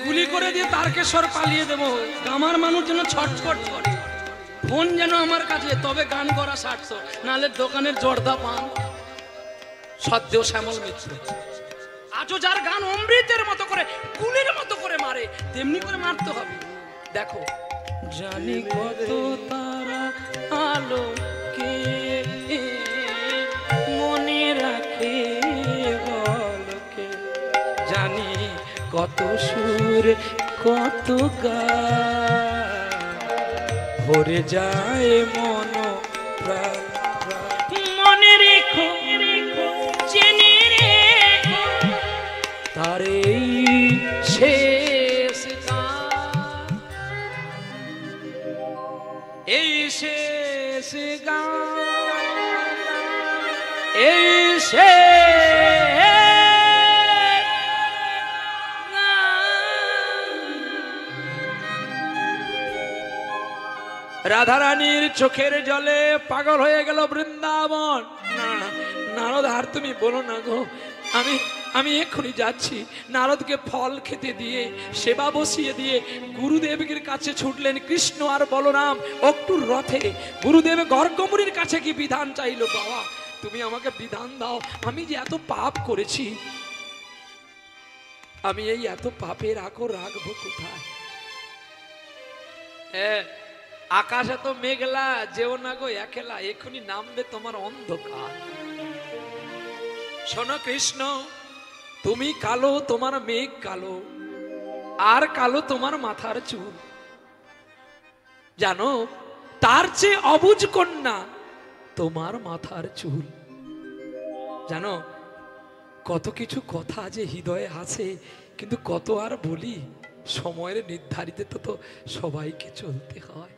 গুলি করে দিয়ে তারকেশ্বর পালিয়ে দেবো, আমার মানুষ যেন ছটফট করে, ফোন যেন আমার কাছে, তবে গান করা 700, নালে দোকানের জর্দা পান সদ্যেও শ্যামল মিত্র। আজও যার গান অমৃতের মতো করে গুলির মতো করে মারে, তেমনি করে মারতে হবে। দেখো জানি কত তারা আলো কে মনে রাখে বলকে, জানি কত সুর কত গান ভরে যায় মন প্রাণ। মনে রেখো জেনে রেখো তার এই শেষ গান, এই শেষ গান, এই শেষ রাধারানীর চোখের জলে পাগল হয়ে গেল বৃন্দাবন। না নারদ, আর তুমি বলো না গো, আমি এক্ষুনি যাচ্ছি। নারদকে ফল খেতে দিয়ে সেবা বসিয়ে দিয়ে গুরুদেবের কাছে ছুটলেন কৃষ্ণ আর বলরাম অক্টুর রথে। গুরুদেব গর্গমুনির কাছে কি বিধান চাইলো, বাবা তুমি আমাকে বিধান দাও, আমি যে এত পাপ করেছি, আমি এই এত পাপের আকর রাখবো কোথায়? আকাশে তো মেঘলা, যেও না গো একলা, এখনই নামবে তোমার অন্ধকার। শোনো কৃষ্ণ, তুমি কালো, তোমার মেঘ কালো, আর কালো তোমার মাথার চুল। জানো তার চেয়ে অবুঝ কন্যা তোমার মাথার চুল। জানো কত কিছু কথা যে হৃদয়ে আছে, কিন্তু কত আর বলি, সময়ের নির্ধারিত তো সবাইকে চলতে হয়।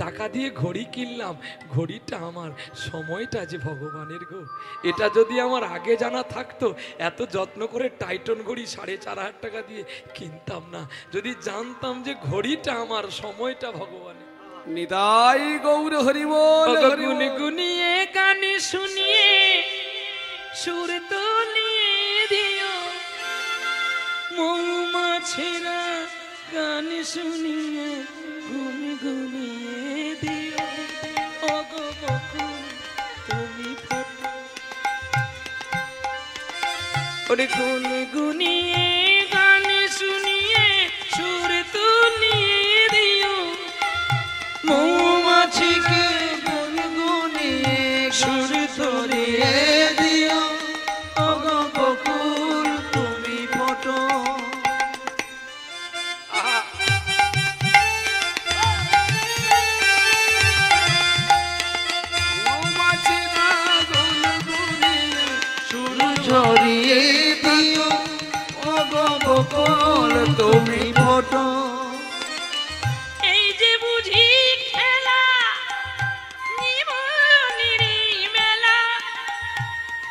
টাকা দিয়ে ঘড়ি কিনলাম, ঘড়িটা আমার, সময়টা যে ভগবানের গো। এটা যদি আমার আগে জানা থাকতো, এত যত্ন করে টাইটন ঘড়ি 4,500 টাকা দিয়ে কিনতাম না। যদি জানতাম যে ঘড়িটা আমার, সময়টা ভগবানের। নিতাই গৌর হরি বল। গুনি গুনিয়ে গানে শুনিয়ে সুর তুলিয়ে দিও, মৌমাছিরা গান শুনিয়ে গুনি গুনিয়ে দিও। ও গো বকুল ওরে গুনগুনিয়ে গান শুনিয়ে সুর তুলিয়ে দিও মৌমাছিকে গুনগুনিয়ে সুর তুলিয়ে দিও ওগো বকুল তুমি ফোটো। মৌমাছিরা গুনগুনিয়ে সুর ঝরিয়ে দিও ওগো বকুল তুমি ফোটো। এই যে বুঝি খেলা নিমনিরি মেলা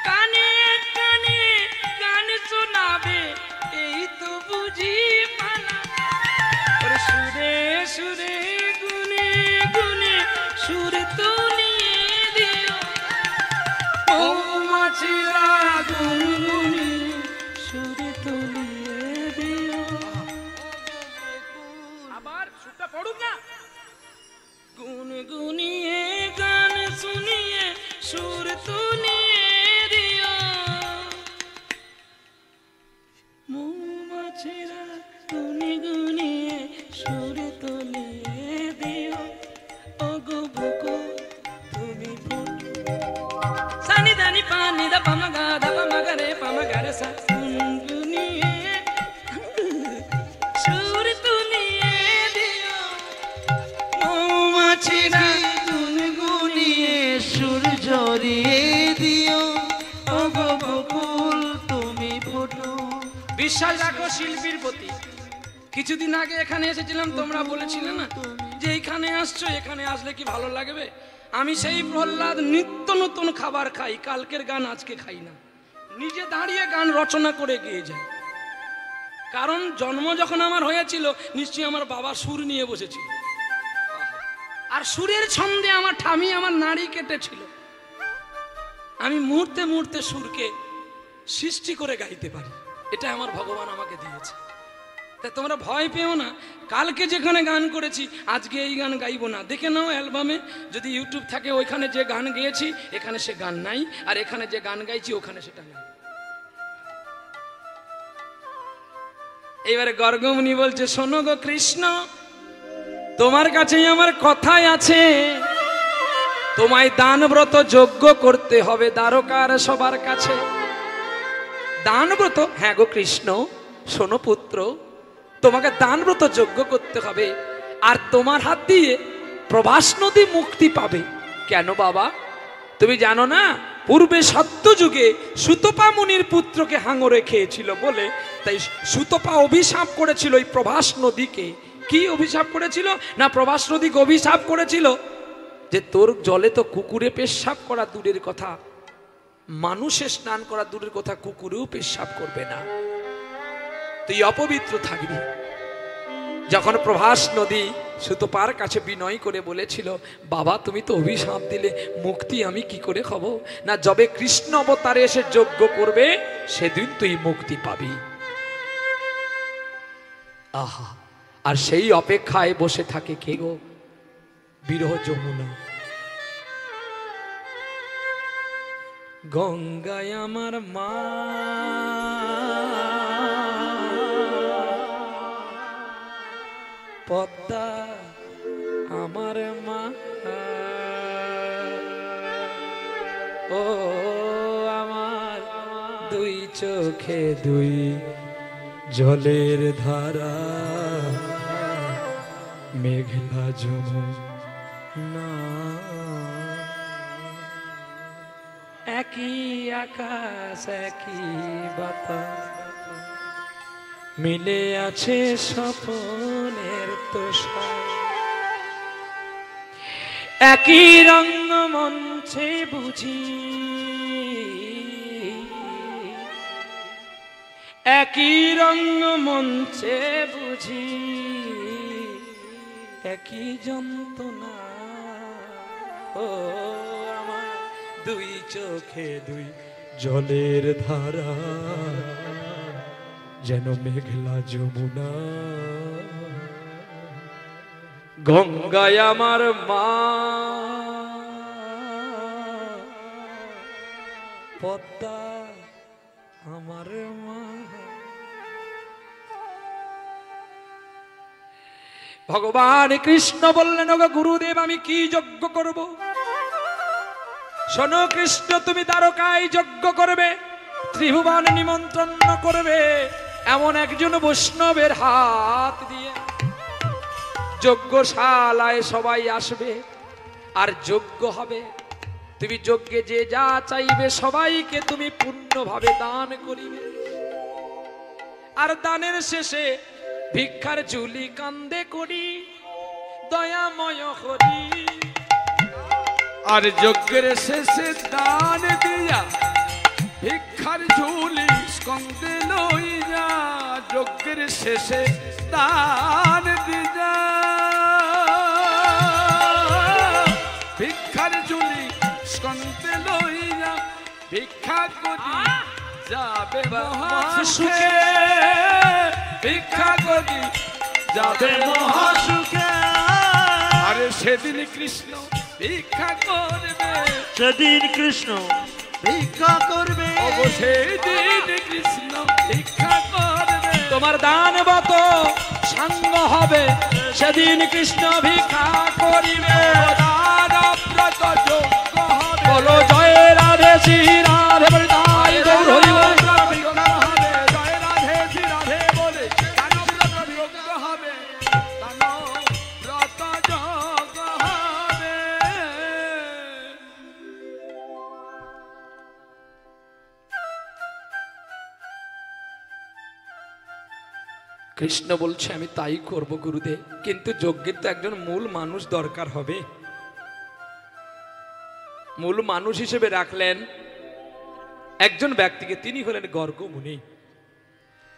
কানে কানে গান শোনাবে এই তো বুঝি মানা ওরে সুরে সুরে গুনে গুনে সুর তুলিয়ে দিও মৌমাছিরা গুনগুনিয়ে সুর তুলিয়ে দিও। আবার সুরটা পড়ুক না। গুনগুনিয়ে গান শুনিয়ে সুর তুলিয়ে দিও মৌমাছিরা গুনগুনিয়ে সুর তুলিয়ে দিও ওগো বুকু তুমি ফুটো। সানি দানি পানি দা পামা গা রে সা গুনগুনিয়ে সুর তুলিয়ে দিও মৌমাছিরা গুনগুনিয়ে সুর ঝরিয়ে দিও ওগো বকুল তুমি ফোটো। বিশ্বাস রাখো শিল্পীর প্রতি। কিছুদিন আগে এখানে এসেছিলাম, তোমরা বলেছিলে না যে এইখানে আসছো, এখানে আসলে কি ভালো লাগবে। আমি সেই প্রহ্লাদ নিত্য নতুন খাবার খাই, কালকের গান আজকে খাই না, নিজে দাঁড়িয়ে গান রচনা করে গিয়ে যাই। কারণ জন্ম যখন আমার হয়েছিল নিশ্চয়ই আমার বাবা সুর নিয়ে বসেছিল, আর সুরের ছন্দে আমার ঠামি আমার নাড়ি কেটেছিল। আমি মুহূর্তে মুহূর্তে সুরকে সৃষ্টি করে গাইতে পারি, এটা আমার ভগবান আমাকে দিয়েছে। তাই তোমরা ভয় পেও না, কালকে যেখানে গান করেছি আজকে এই গান গাইবো না। দেখে নাও অ্যালবামে, যদি ইউটিউব থাকে, ওইখানে যে গান গেয়েছি এখানে সে গান নাই, আর এখানে যে গান গাইছি ওখানে সেটা নাই। এইবারে গর্গমুনি বলছে, শোনো গো কৃষ্ণ, তোমার কাছেই আমার কথাই আছে, তোমায় দানব্রত যজ্ঞ করতে হবে দ্বারকার সবার কাছে। দানব্রত? হ্যাঁ গো কৃষ্ণ, শোনো পুত্র, তোমাকে দানব্রত যজ্ঞ করতে হবে, আর তোমার হাত দিয়ে প্রভাস নদী মুক্তি পাবে। কেন বাবা, তুমি জানো না পূর্বে সত্যযুগে সুতপা মুনির পুত্রকে হাঙরে খেয়েছিল বলে, তাই সুতপা অভিশাপ করেছিল এই প্রভাস নদীকে। কি অভিশাপ করেছিল না, প্রভাস নদীকে অভিশাপ করেছিল যে তোর জলে তো কুকুরে পেশাব করা দূরের কথা, মানুষে স্নান করা দূরের কথা, কুকুরেও পেশাব করবে না, তুই অপবিত্র থাকবি। যখন প্রভাস নদী সুতপার কাছে বিনয় করে বলেছিল, বাবা তুমি তো অভিশাপ দিলে, মুক্তি আমি কি করে হব না, যবে কৃষ্ণ অবতারে এসে যজ্ঞ করবে সেদিন তুই মুক্তি পাবি। আহা, আর সেই অপেক্ষায় বসে থাকে কে গো, বিরহ যমুনা। গঙ্গায় আমার মা, পদ্মা আমার মা, ও আমার দুই চোখে দুই জলের ধারা, মেঘলা যমুনা, একই আকাশ একই বাতাস, মিলে আছে স্বপনের তোষায়, একই রঙ্গমঞ্চে বুঝি, একই রঙ্গমঞ্চে বুঝি, একই যন্ত্রণা, ও আমার দুই চোখে দুই জলের ধারা, যেন মেঘলা যমুনা। গঙ্গায় আমার মা, পদ্মা আমার মা। ভগবান কৃষ্ণ বললেন, ওগো গুরুদেব, আমি কি যজ্ঞ করব? শোনো কৃষ্ণ, তুমি দ্বারকায় যজ্ঞ করবে, ত্রিভুবন নিমন্ত্রণ করবে এমন একজন বৈষ্ণবের হাত দিয়ে। যজ্ঞশালায় সবাই আসবে আর যজ্ঞ হবে। তুমি যজ্ঞে যে যা চাইবে সবাইকে তুমি পূর্ণভাবে দান করিবে। আর দানের শেষে ভিক্ষার ঝুলি কান্দে করি, দয়াময় হরি। আর যজ্ঞের শেষে দান দিয়া ভিক্ষার ঝুলি স্কন্দে লইয়া, যজ্ঞের শেষে দান দিয়া ভিক্ষার ঝুলি স্কন্দে লইয়া, ভিক্ষা করি যাবে মহাসুখে, ভিক্ষা করি যাবে মহাসুখে। আরে সেদিন কৃষ্ণ ভিক্ষা করবে, সেদিন কৃষ্ণ ভিক্ষা করবে, সেদিন কৃষ্ণ ভিক্ষা করবে। তোমার দানবত সাঙ্গ হবে, সেদিন কৃষ্ণ ভিক্ষা করিবে। দানব্রত যজ্ঞ হবে, বলো জয় রাধে শ্রী রাধে বলে তাই গৌর হরি বল। জয় রাধে শ্রী রাধে বলে দানব্রত যজ্ঞ হবে, দানব্রত যজ্ঞ হবে। কৃষ্ণ বলছে, আমি তাই করব গুরুদেব, কিন্তু যজ্ঞের তো একজন মূল মানুষ দরকার হবে। মূল মানুষ হিসেবে রাখলেন একজন ব্যক্তিকে, তিনি হলেন গর্গমুনি।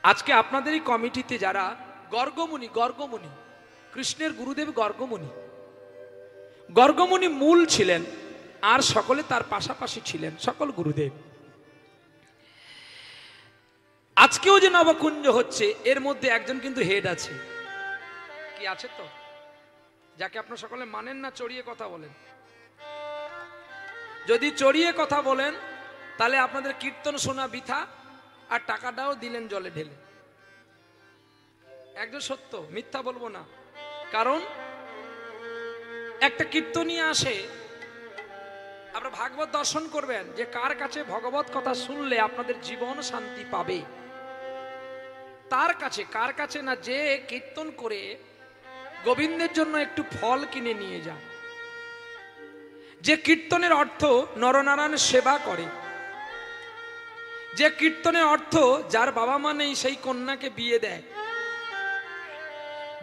আজকে আপনাদের এই কমিটিতে যারা গর্গমুনি, গর্গমুনি কৃষ্ণের গুরুদেব গর্গমুনি, গর্গমুনি মূল ছিলেন, আর সকলে তার পাশাপাশি ছিলেন সকল গুরুদেব। আজকেও যে নবকুঞ্জ হচ্ছে, এর মধ্যে একজন কিন্তু হেড আছে। কি আছে তো? যাকে আপনারা সকলে মানেন না, চড়িয়ে কথা বলেন। যদি চড়িয়ে কথা বলেন তাহলে আপনাদের কীর্তন শোনা বৃথা, আর টাকাটাও দিলেন জলে ঢেলে। একদম সত্য, মিথ্যা বলবো না। কারণ একটা কীর্তনী আসে, আপনারা ভাগবত দর্শন করবেন যে কার কাছে ভগবত কথা শুনলে আপনাদের জীবন শান্তি পাবে, তার কাছে। কার কাছে না, যে কীর্তন করে গোবিন্দের জন্য একটু ফল কিনে নিয়ে যায়, যে কীর্তনের অর্থ নরনারায়ণ সেবা করে, যে কীর্তনের অর্থ যার বাবা মা নেই সেই কন্যাকে বিয়ে দেয়,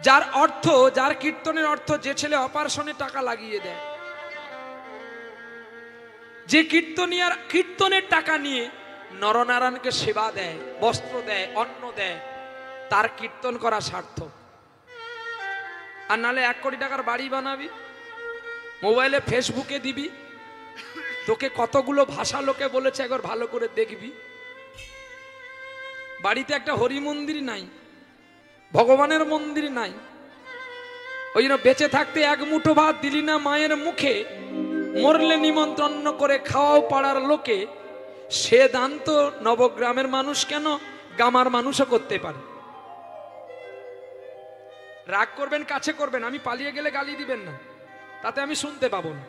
যার অর্থ, যার কীর্তনের অর্থ যে ছেলে অপারেশনে টাকা লাগিয়ে দেয়, যে কীর্তনিয়ার কীর্তনের টাকা নিয়ে নরনারায়ণকে সেবা দেয়, বস্ত্র দেয়, অন্ন দেয়, তার কীর্তন করা সার্থক। আর নালে 1 কোটি টাকার বাড়ি বানাবি, মোবাইলে ফেসবুকে দিবি, তোকে কতগুলো ভাষা লোকে বলেছে একবার ভালো করে দেখবি। বাড়িতে একটা হরি মন্দির নাই, ভগবানের মন্দির নাই, ওই জন্য বেঁচে থাকতে এক মুঠো ভাত দিলি না মায়ের মুখে, মরলে নিমন্ত্রণ করে খাওয়াও পাড়ার লোকে। সে দান তো নবগ্রামের মানুষ কেন, গামার মানুষও করতে পারে। রাগ করবেন, কাছে করবেন, আমি পালিয়ে গেলে গালি দিবেন না, তাতে আমি শুনতে পাবো না।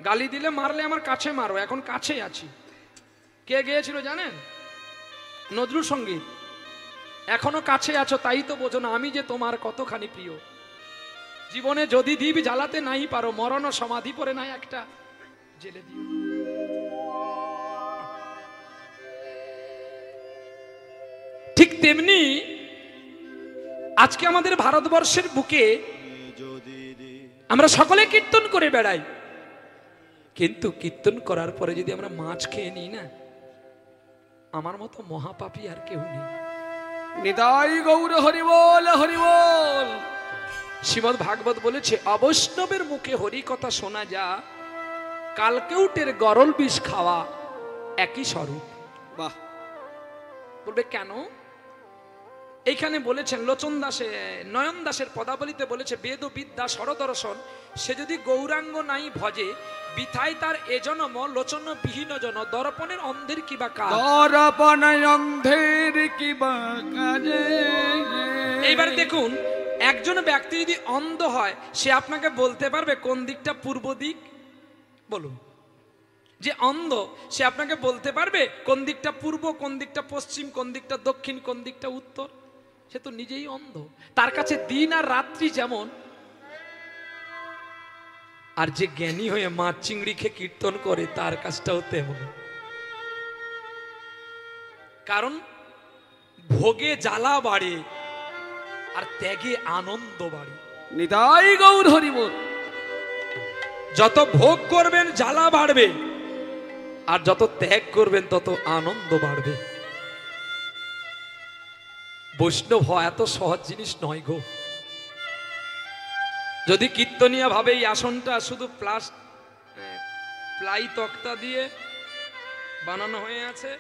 গালি দিলে মারলে আমার কাছে মারো, এখন কাছে আছি। কে গিয়েছিল জানেন? নজরুল সঙ্গীত। এখনো কাছে আছো তাই তো বোঝো না আমি যে তোমার কতখানি প্রিয়। জীবনে যদি দ্বীপ জ্বালাতে নাই পারো, মরণ সমাধি পরে নাই একটা জেলে দিও। ঠিক তেমনি আজকে আমাদের ভারতবর্ষের বুকে আমরা সকলে কীর্তন করে বেড়াই, কিন্তু কীর্তন করার পরে যদি আমরা মাছ খেয়ে নিই না, আমার মতো মহাপাপী আর কেউ নেই। নিতাই গৌর হরি বল, হরি বল। শ্রীমদ্ ভাগবত বলেছে, অবৈষ্ণবের মুখে হরি কথা শোনা যা, কালকেউটের গরল বিষ খাওয়া একই স্বরূপ। বাহ। বলবে কেন? এইখানে বলেছেন লোচন দাসে নয়ন দাসের পদাবলিতে বলেছে বেদ বিদ্যা সরদর্শন সে যদি গৌরাঙ্গ নাই ভজে বিথায় তার এজনম লোচন বিহীন জন দর্পণের অন্ধের কিবা কাজ দর্পণ অন্ধের কিবা কাজে। এইবার দেখুন একজন ব্যক্তি যদি অন্ধ হয় সে আপনাকে বলতে পারবে কোন দিকটা পূর্ব দিক? বলুন। যে অন্ধ সে আপনাকে বলতে পারবে কোন দিকটা পূর্ব, কোন দিকটা পশ্চিম, কোন দিকটা দক্ষিণ, কোন দিকটা উত্তর? সে তো নিজেই অন্ধ। তার কাছে দিন আর রাত্রি যেমন। আর যে জ্ঞানী হয়ে মাছ চিংড়ি খেয়ে কীর্তন করে তার কাজটাও তেমন। কারণ ভোগে জ্বালা বাড়ে আর ত্যাগে আনন্দ বাড়ে। নিতাই গৌর হরি বল। যত ভোগ করবেন জ্বালা বাড়বে আর যত ত্যাগ করবেন তত আনন্দ বাড়বে। বৈষ্ণব হওয়া এত সহজ জিনিস নয় গো। যদি কীর্তনীয় ভাবে এই আসনটা শুধু প্লাই তক্তা দিয়ে বানানো হয়ে আছে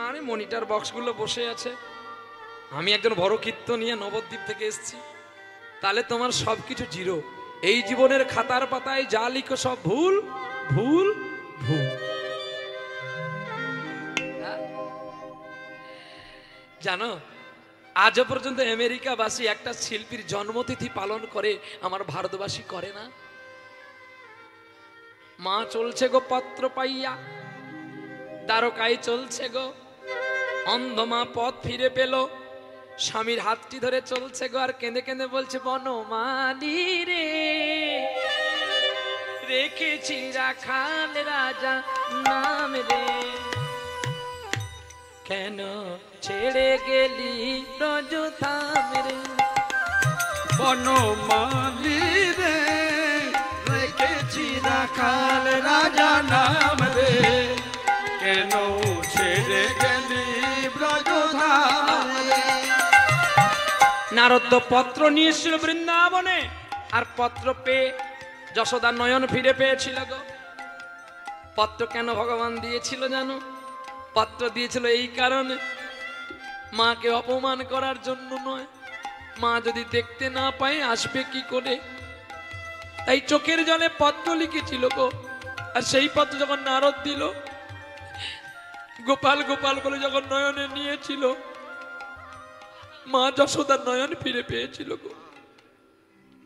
আর মনিটর বক্সগুলো বসে আছে, আমি একজন বড় কীর্তনীয় নবদ্বীপ থেকে এসেছি, তাহলে তোমার সবকিছু জিরো। এই জীবনের খাতার পাতায় যা লিখো সব ভুল ভুল ভুল। জানো আজও পর্যন্ত আমেরিকাবাসী একটা শিল্পীর জন্মতিথি পালন করে, আমার ভারতবাসী করে না। মা চলছে গো পত্র পাইয়া, দ্বারকায় চলছে গো, অন্ধ মা পথ ফিরে পেল, স্বামীর হাতটি ধরে চলছে গো, আর কেঁদে কেঁদে বলছে বনমালী রে রেখেছি রাখাল রাজা নাম রে, কেন ছেড়ে গেলি ব্রজধাম রে। বনমালী রে রেখেছি রাখাল রাজা নাম রে, কেন ছেড়ে গেলি ব্রজধাম রে। নারদ পত্র নিয়ে এসেছিল বৃন্দাবনে, আর পত্র পেয়ে যশোদা নয়ন ফিরে পেয়েছিল গো। পত্র কেন ভগবান দিয়েছিল জানো? পত্র দিয়েছিল এই কারণে, মাকে অপমান করার জন্য নয়। মা যদি দেখতে না পায় আসবে কি করে? তাই চোখের জলে পত্র লিখেছিল গো। আর সেই পত্র যখন নারদ দিল, গোপাল গোপাল বলে যখন নয়নে নিয়েছিল, মা যশোদার নয়ন ফিরে পেয়েছিল গো।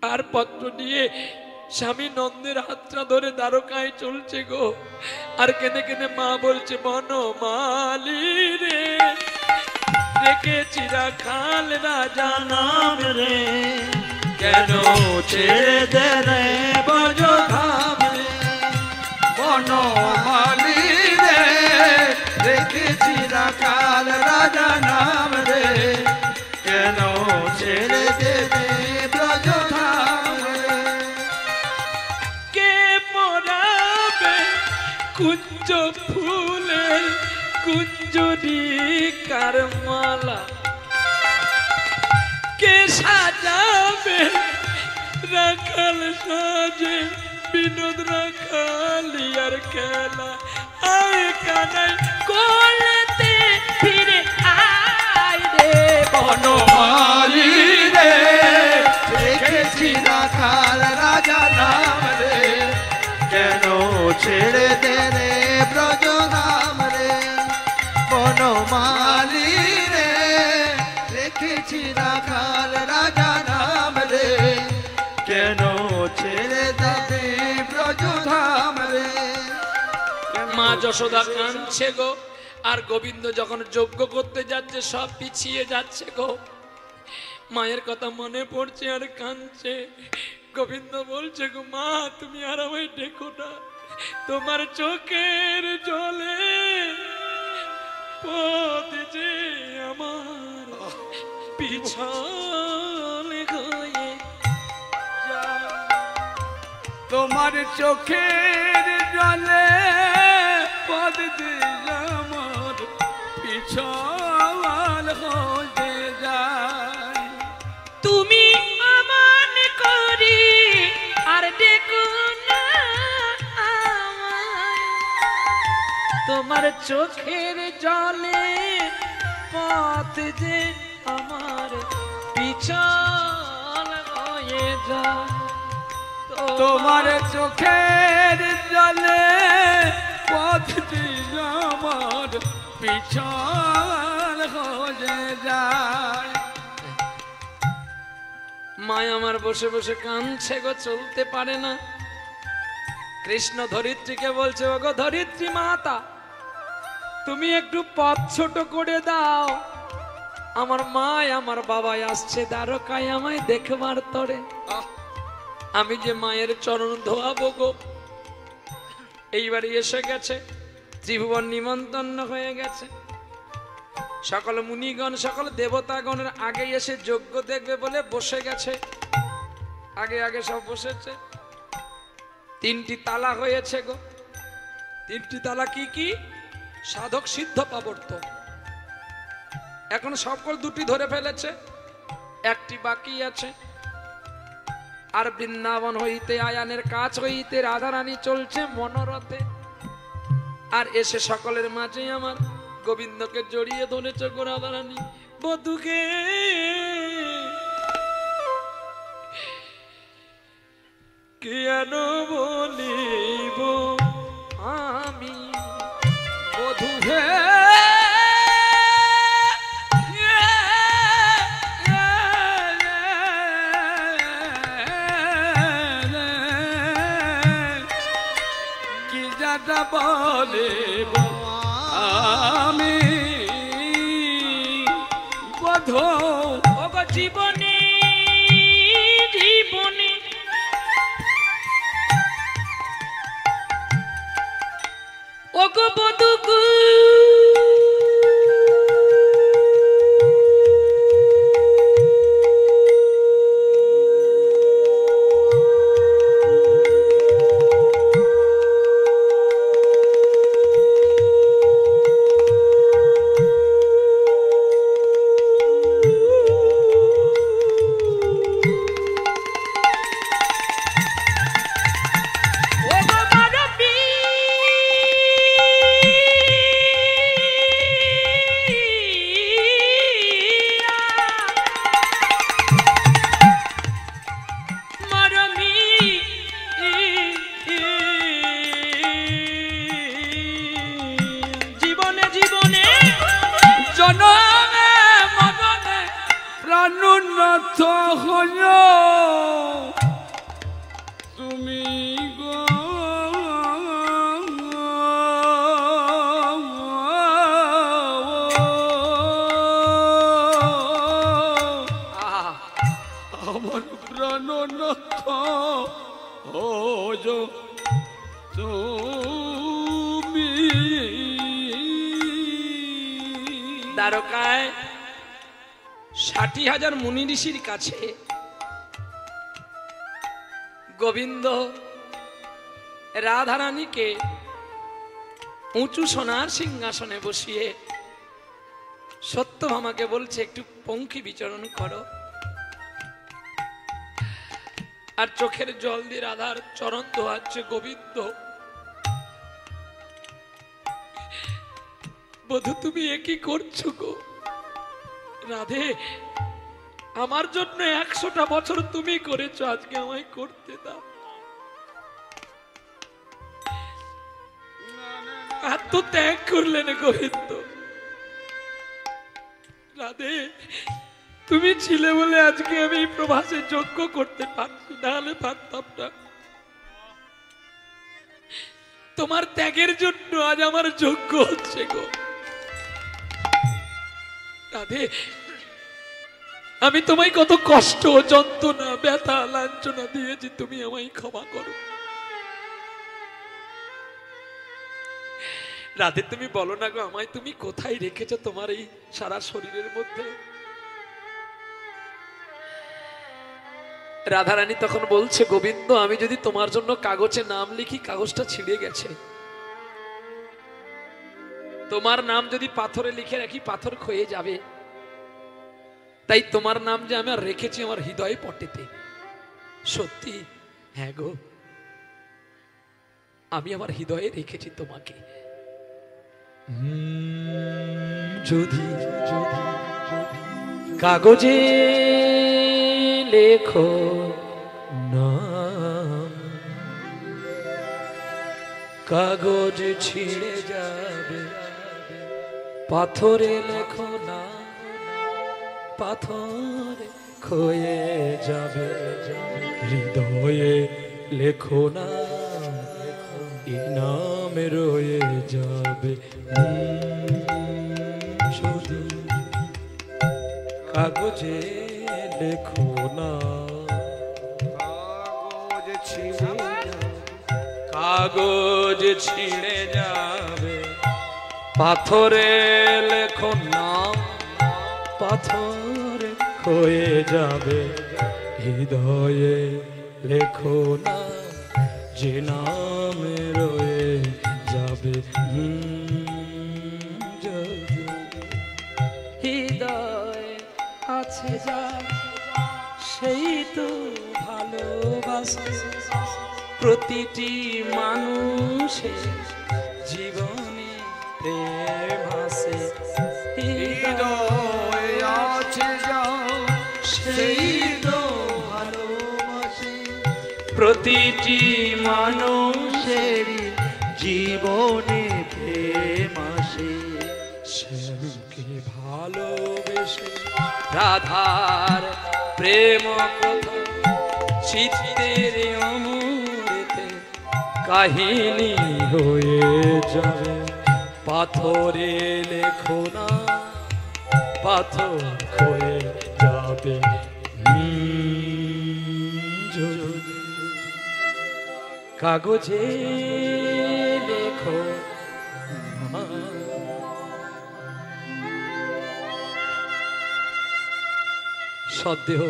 আর পত্র নিয়ে স্বামী নন্দের হাতটা ধরে দ্বারকায় চলছে গো। আর কেঁদে কেঁদে মা বলছে বনমালী রে রেখেছি রাখাল রাজা নাম রে, কেন ছেড়ে দে রে ব্রজধাম রে। বনমালী রে রেখেছি রাখাল রাজা নাম রে, কেন ছেড়ে দে রে ব্রজধাম রে। কে পরাবে কুঞ্জ ফুলের কুঞ্জরিকার মালা, কে সাজাবে রাখাল সাজে বিনোদ রাখালিয়ার খেলা। আয় কানাই কোলেতে ফিরে আয় রে বনমালী রে রেখেছি রাখাল রাজা নাম রে, কেন ছেড়ে দে রে ব্রজধাম রে। বনমালী রে রেখেছি রাখাল রাজা নাম রে, কেন ছেড়ে দে রে ব্রজধাম রে। মা যশোদা কাঁদছে গো। আর গোবিন্দ যখন যজ্ঞ করতে যাচ্ছে সব পিছিয়ে যাচ্ছে গো। মায়ের কথা মনে পড়ছে আর কাঁদছে। গোবিন্দ বলছে গো মা তুমি আর আমায় ডেকো না, তোমার চোখের জলে পথ যে আমার পিছনে হয়ে যায়। তোমার চোখের জলে পদ আমার পিছল হয়ে যায়। তুমি আমান করি আর দেখো না আমায়, তোমার চোখের জলে পথ যে আমার পিছল হয়ে যায়। তোমার চোখের জলে পথটি আমার পিছল হয়ে যায়। মায় আমার বসে বসে কাঁদছে গো, চলতে পারে না। কৃষ্ণ ধরিত্রীকে বলছে, ওগো ধরিত্রী মাতা, তুমি একটু পথ ছোট করে দাও, আমার মায় আমার বাবাই আসছে দ্বারকায় আমায় দেখবার তরে। আমি যে মায়ের চরণ ধোয়াবো গো। এইবারই এসে গেছে, ত্রিভুবন নিমন্ত্রণ হয়ে গেছে। সকল মুনিগণ সকল দেবতাগণের আগে এসে যজ্ঞ দেখবে বলে বসে গেছে, আগে আগে সব বসেছে। 3টি তালা হয়েছে গো। 3টি তালা কি কি? সাধক সিদ্ধ প্রবর্তক। এখন সকল 2টি ধরে ফেলেছে, 1টি বাকি আছে। আর বৃন্দাবন হইতে আয়ানের কাছ হইতে রাধারানী চলছে মনোরথে। আর এসে সকলের মাঝে আমার গোবিন্দকে জড়িয়ে ধরেছে গো রাধারানী। বধুকে কেন বলিব আমি, বধু হে কি যাটা বলিব আমি বধূ। ওগো জীবনে জীবনে ওগো বধূ প্রাণনাথ হল তুমি গো। আমার প্রাণনাথ হজ তুমি। দ্বারকায় 60,000 মুনি ঋষির কাছে গোবিন্দ রাধারানীকে উঁচু সোনার সিংহাসনে বসিয়ে সত্যভামাকে বলছে একটু পঙ্খী বিচরণ করো। আর চোখের জল দিয়ে রাধার চরণ ধোয়াচ্ছে গোবিন্দ। বধূ তুমি একই করছো গো। রাধে, আমার জন্য 100টা বছর তুমি করেছো, আজকে আমায় করতে দাও। এত ত্যাগ করলেন গোবিন্দ। রাধে, তুমি ছিলে বলে আজকে আমি প্রভাসে যজ্ঞ করতে পারছি, নাহলে পারতাম না। তোমার ত্যাগের জন্য আজ আমার যজ্ঞ হচ্ছে গো। রাধে, আমি তোমায় কত কষ্ট যন্ত্রণা ব্যথা লাঞ্ছনা দিয়েছি, তুমি আমায় ক্ষমা করো। রাধে, তুমি বলো না গো, আমায় তুমি কোথায় রেখেছো তোমার এই সারা শরীরের মধ্যে? রাধারানী তখন বলছে, গোবিন্দ, আমি যদি তোমার জন্য কাগজে নাম লিখি, কাগজটা ছিঁড়ে গেছে। তোমার নাম যদি পাথরে লিখে রাখি, পাথর ক্ষয়ে যাবে। তাই তোমার নাম যে আমি রেখেছি আমার হৃদয়ে পটেতে। সত্যি? হ্যাঁ গো, আমি আমার হৃদয়ে রেখেছি তোমাকে। যদি যদি যদি কাগজে লেখো নাম, কাগজ ছিঁড়ে যাবে, পাথরে লেখো না, পাথরে ক্ষয়ে যাবে, হৃদয়ে লেখো না, এ নাম রয়ে যাবে। শুধু কাগজে লেখো না, কাগজ ছিঁড়ে যাবে, পাথরে লেখো না, পাথরে ক্ষয়ে যাবে, হৃদয়ে লেখো না, যে নাম রয়ে যাবে। হৃদয়ে আছে যা সেই তো ভালোবাসে, প্রতিটি মানুষের জীবনে প্রেম আসে। হৃদয়ে আছে যা সেই তো ভালোবাসে, প্রতিটি মানুষের জীবনে প্রেম আসে। শ্যামকে ভালোবেসে রাধার প্রেম কথা চিত্তের অমৃতে কাহিনী হয়ে যাবে, পাথরে লেখো না, পাথর হয়ে যাবে। কাগজে লেখো না। সদ্দেহ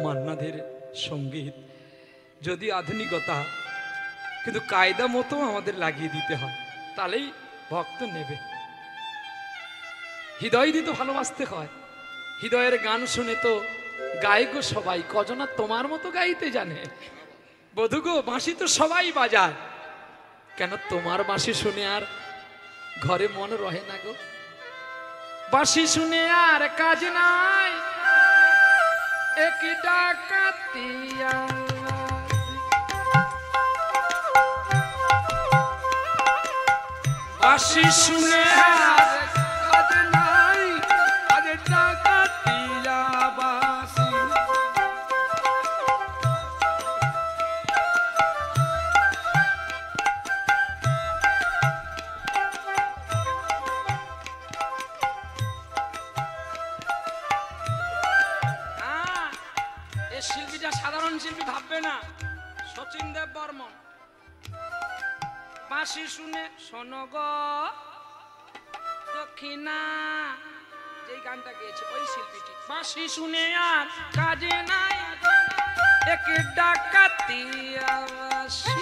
মান্নাদের সঙ্গীত যদি আধুনিকতা, কিন্তু কায়দা মতো আমাদের লাগিয়ে দিতে হয়, তাহলেই ভক্ত নেবে। হৃদয় দিয়ে তো ভালোবাসতে হয়। হৃদয়ের গান শুনে তো গায়ক সবাই, কজনা তোমার মতো গাইতে জানে। বধূ গো, বাঁশি তো সবাই বাজায়, কেন তোমার বাঁশি শুনে আর ঘরে মন রহে না গো? বাঁশি শুনে আর কাজ নাই, একই ডাকাতিয়া। বাঁশি শুনে আর কাজ নাই, আজ ডাকাতিয়া বাঁশি। শিল্পীটা সাধারণ শিল্পী ভাববে না, শচীন দেব বর্মন। বাঁশি শুনে শোনো গো দক্ষিণা, যেই গানটা গেয়েছে ওই শিল্পীটি। বাঁশি শুনে আর কাজে নাই, এক ডাকাতিয়া বাঁশি।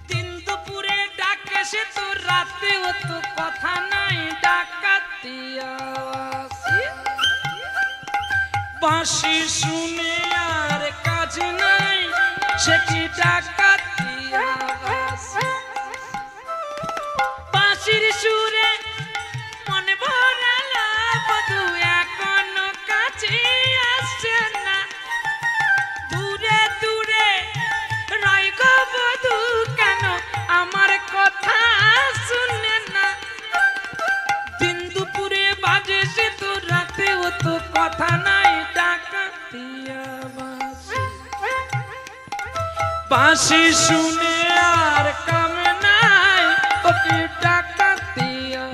দিন দুপুরে ডাকে সে তো রাতেও তো কথা নাই, ডাকাতিয়া বাঁশি। বাঁশি শুনে আর কাজ নাই, সে কি ডাকাতিয়া বাঁশি। বাঁশির সুরে মন ভরালা, বধূ এখনো কাছে আসছে না, দূরে দূরে রয় গো বধূ, কেন আমার কথা শুনে না। দিন দুপুরে বাজে সে তো রাতেও তো কথা নাই, ডাকাতিয়া বাঁশি। বাঁশি শুনে আর কাম নাই, ওকে ডাকাতিয়া।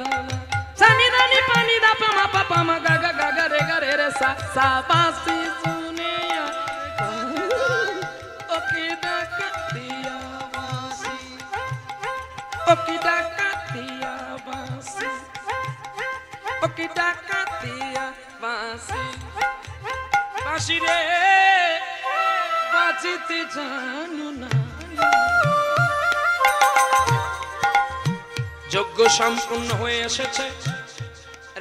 সানি দানি পানি দা পামা পামা গা গা গা গা রে গা রে রে সা সা। বাঁশি শুনে ওকে ডাকাতিয়া বাঁশি, ওকে ডাকাতিয়া বাঁশি, ওকে ডাকাতিয়া বাঁশি। বাঁশি রে বাজিতে জানো না। যজ্ঞ সম্পূর্ণ হয়ে এসেছে,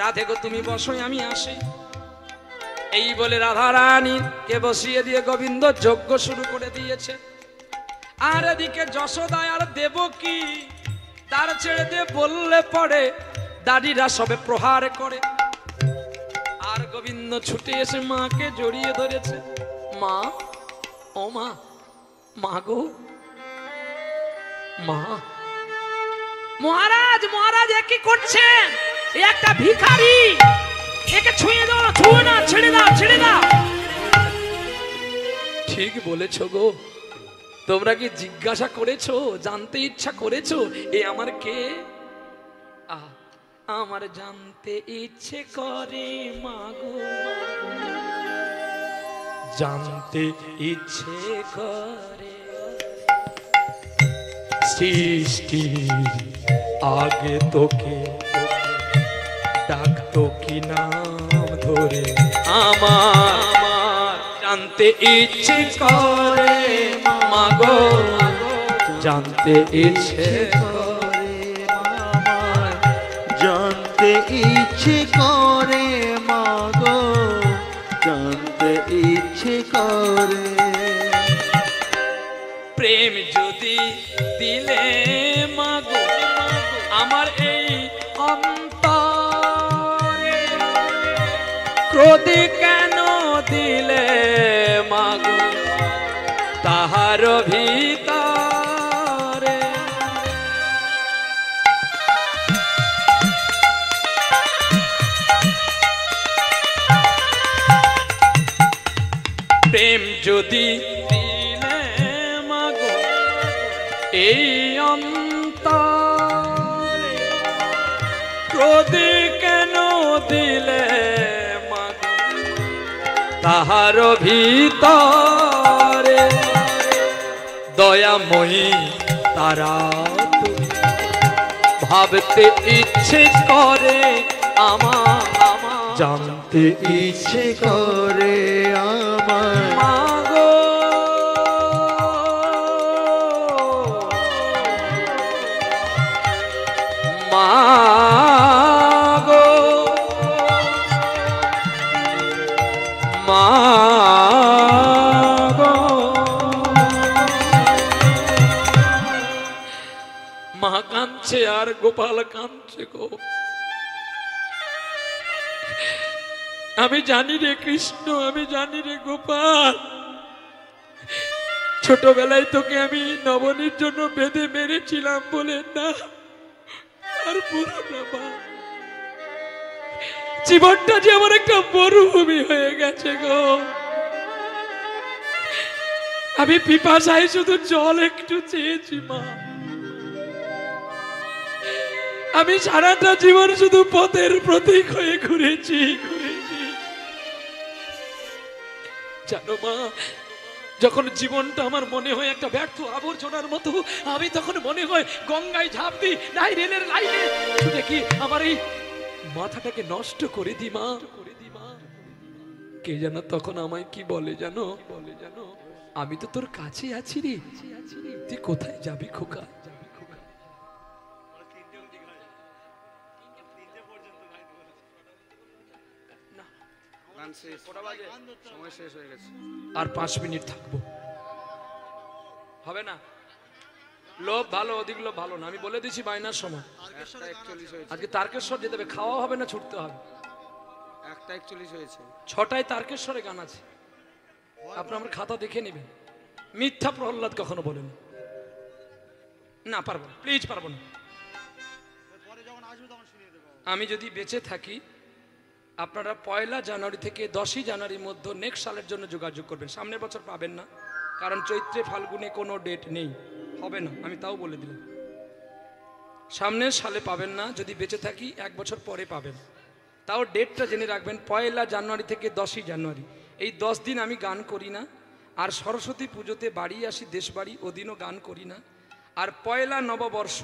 রাধে গো তুমি বসো আমি আসি। এই বলে রাধা রানী কে বসিয়ে দিয়ে গোবিন্দ যজ্ঞ শুরু করে দিয়েছে। আর এদিকে যশোদা আর দেবকী তার ছেড়ে দিয়ে বললে পড়ে, দাদিরা সবে প্রহার করে। গোবিন্দ ছুটে এসে মাকে জড়িয়ে ধরেছে। মা, ও মা, মা গো মা। মহারাজ, মহারাজ এ কি করছেন? এ একটা ভিখারি, একে ছুঁয়ে দাও, ছুঁয়ে না, ছেড়ে দাও, ছেড়ে দাও। ঠিক বলেছো গো, তোমরা কি জিজ্ঞাসা করেছো, জানতে ইচ্ছা করেছো এ আমার কে? আমার জানতে ইচ্ছে করে মাগো, জানতে ইচ্ছে করে। সৃষ্টির আগে তোকে ডাকতো কি নাম ধরে? আমার জানতে ইচ্ছে করে মাগো, জানতে ইচ্ছে করে মামার, জানতে ইচ্ছে করে মাগো, জানতে ইচ্ছে করে। প্রেম যদি দিলে মাগো আমার এই অন্তরে, ক্রোধ কেন দিলে মাগো তাহার ভিতরে? প্রেম যদি দিলে মাগো এই অন্তরে, ক্রোধ কেন দিলে মাগো তাহার ভিতরে? দয়াময়ী তারা তুমি, ভাবতে ইচ্ছে করে আমার, জানতে ইচ্ছে করে আমার মাগো। মাগো, মাগো, মা কাঁদছে আর গোপাল কাঁদছে গো। আমি জানি রে কৃষ্ণ, আমি জানি রে গোপাল, ছোটবেলায় তোকে আমি নবনীর জন্য বেঁধে মেরেছিলাম বলে না, আর বলো না মা, জীবনটা যে আমার একটা মরুভূমি হয়ে গেছে গো। আমি পিপাসায় শুধু জল একটু চেয়েছি মা। আমি সারাটা জীবন শুধু পথের প্রতীক হয়ে ঘুরেছি। জানো মা, যখন জীবনটা আমার মনে হয় একটা ব্যর্থ আবর্জনার মতো, আমি তখন মনে হয় গঙ্গায় ঝাঁপ দিই, নাই রেলের লাইনে ছুটে কি আমার এই মাথাটাকে নষ্ট করে দি মা। কে জানো তখন আমায় কি বলে জানো? আমি তো তোর কাছে আছি রে, তুই কোথায় যাবি খোকা? আর 5 মিনিট থাকবো, হবে না? লোভ ভালো, অধিক লোভ ভালো না। আমি বলে দিচ্ছি বায়নার সময় আজকে তারকেশ্বর যেতে হবে, খাওয়া হবে না, ছুটতে হবে। 1:41 হয়েছে, 6টায় তারকেশ্বরে গান আছে, আপনার আমার খাতা দেখে নেবেন। মিথ্যা প্রহ্লাদ কখনো বলেন না, পারবো না, প্লিজ পারবো না। আমি যদি বেঁচে থাকি, আপনারা 1 জানুয়ারি থেকে 10 জানুয়ারির মধ্যে নেক্সট সালের জন্য যোগাযোগ করবেন। সামনের বছর পাবেন না, কারণ চৈত্রে ফাল্গুনে কোনো ডেট নেই, হবে না, আমি তাও বলে দিলাম। সামনের সালে পাবেন না, যদি বেঁচে থাকি 1 বছর পরে পাবেন। তাও ডেটটা জেনে রাখবেন, 1 জানুয়ারি থেকে 10 জানুয়ারি, এই 10 দিন আমি গান করি না। আর সরস্বতী পুজোতে বাড়ি আসি, দেশ বাড়ি, ওদিনও গান করি না। আর 1 নববর্ষ,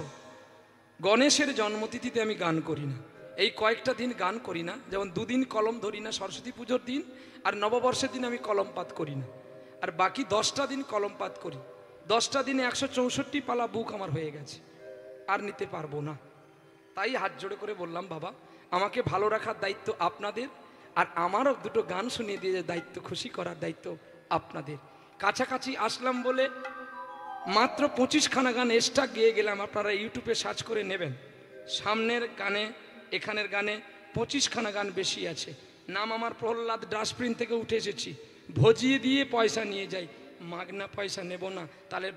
গণেশের জন্মতিথিতে আমি গান করি না। এই কয়েকটা দিন গান করি না, যেমন 2 দিন কলম ধরি না, সরস্বতী পুজোর দিন আর নববর্ষের দিন আমি কলমপাত করি না। আর বাকি 10টা দিন কলমপাত করি। 10টা দিনে 164 পালা বুক আমার হয়ে গেছে, আর নিতে পারবো না। তাই হাত জোড়ে করে বললাম, বাবা আমাকে ভালো রাখার দায়িত্ব আপনাদের, আর আমারও 2টো গান শুনিয়ে দিয়ে দায়িত্ব, খুশি করার দায়িত্ব আপনাদের। কাছাকাছি আসলাম বলে মাত্র 25খানা গান এক্সট্রা গেয়ে গেলাম, আপনারা ইউটিউবে সার্চ করে নেবেন। সামনের গানে, এখানের গানে 25খানা গান বেশি আছে। নাম আমার প্রহ্লাদ, ডাস্টবিন থেকে উঠে এসেছি, ভজিয়ে দিয়ে পয়সা নিয়ে যাই, মাগনা পয়সা নেব না, তাহলে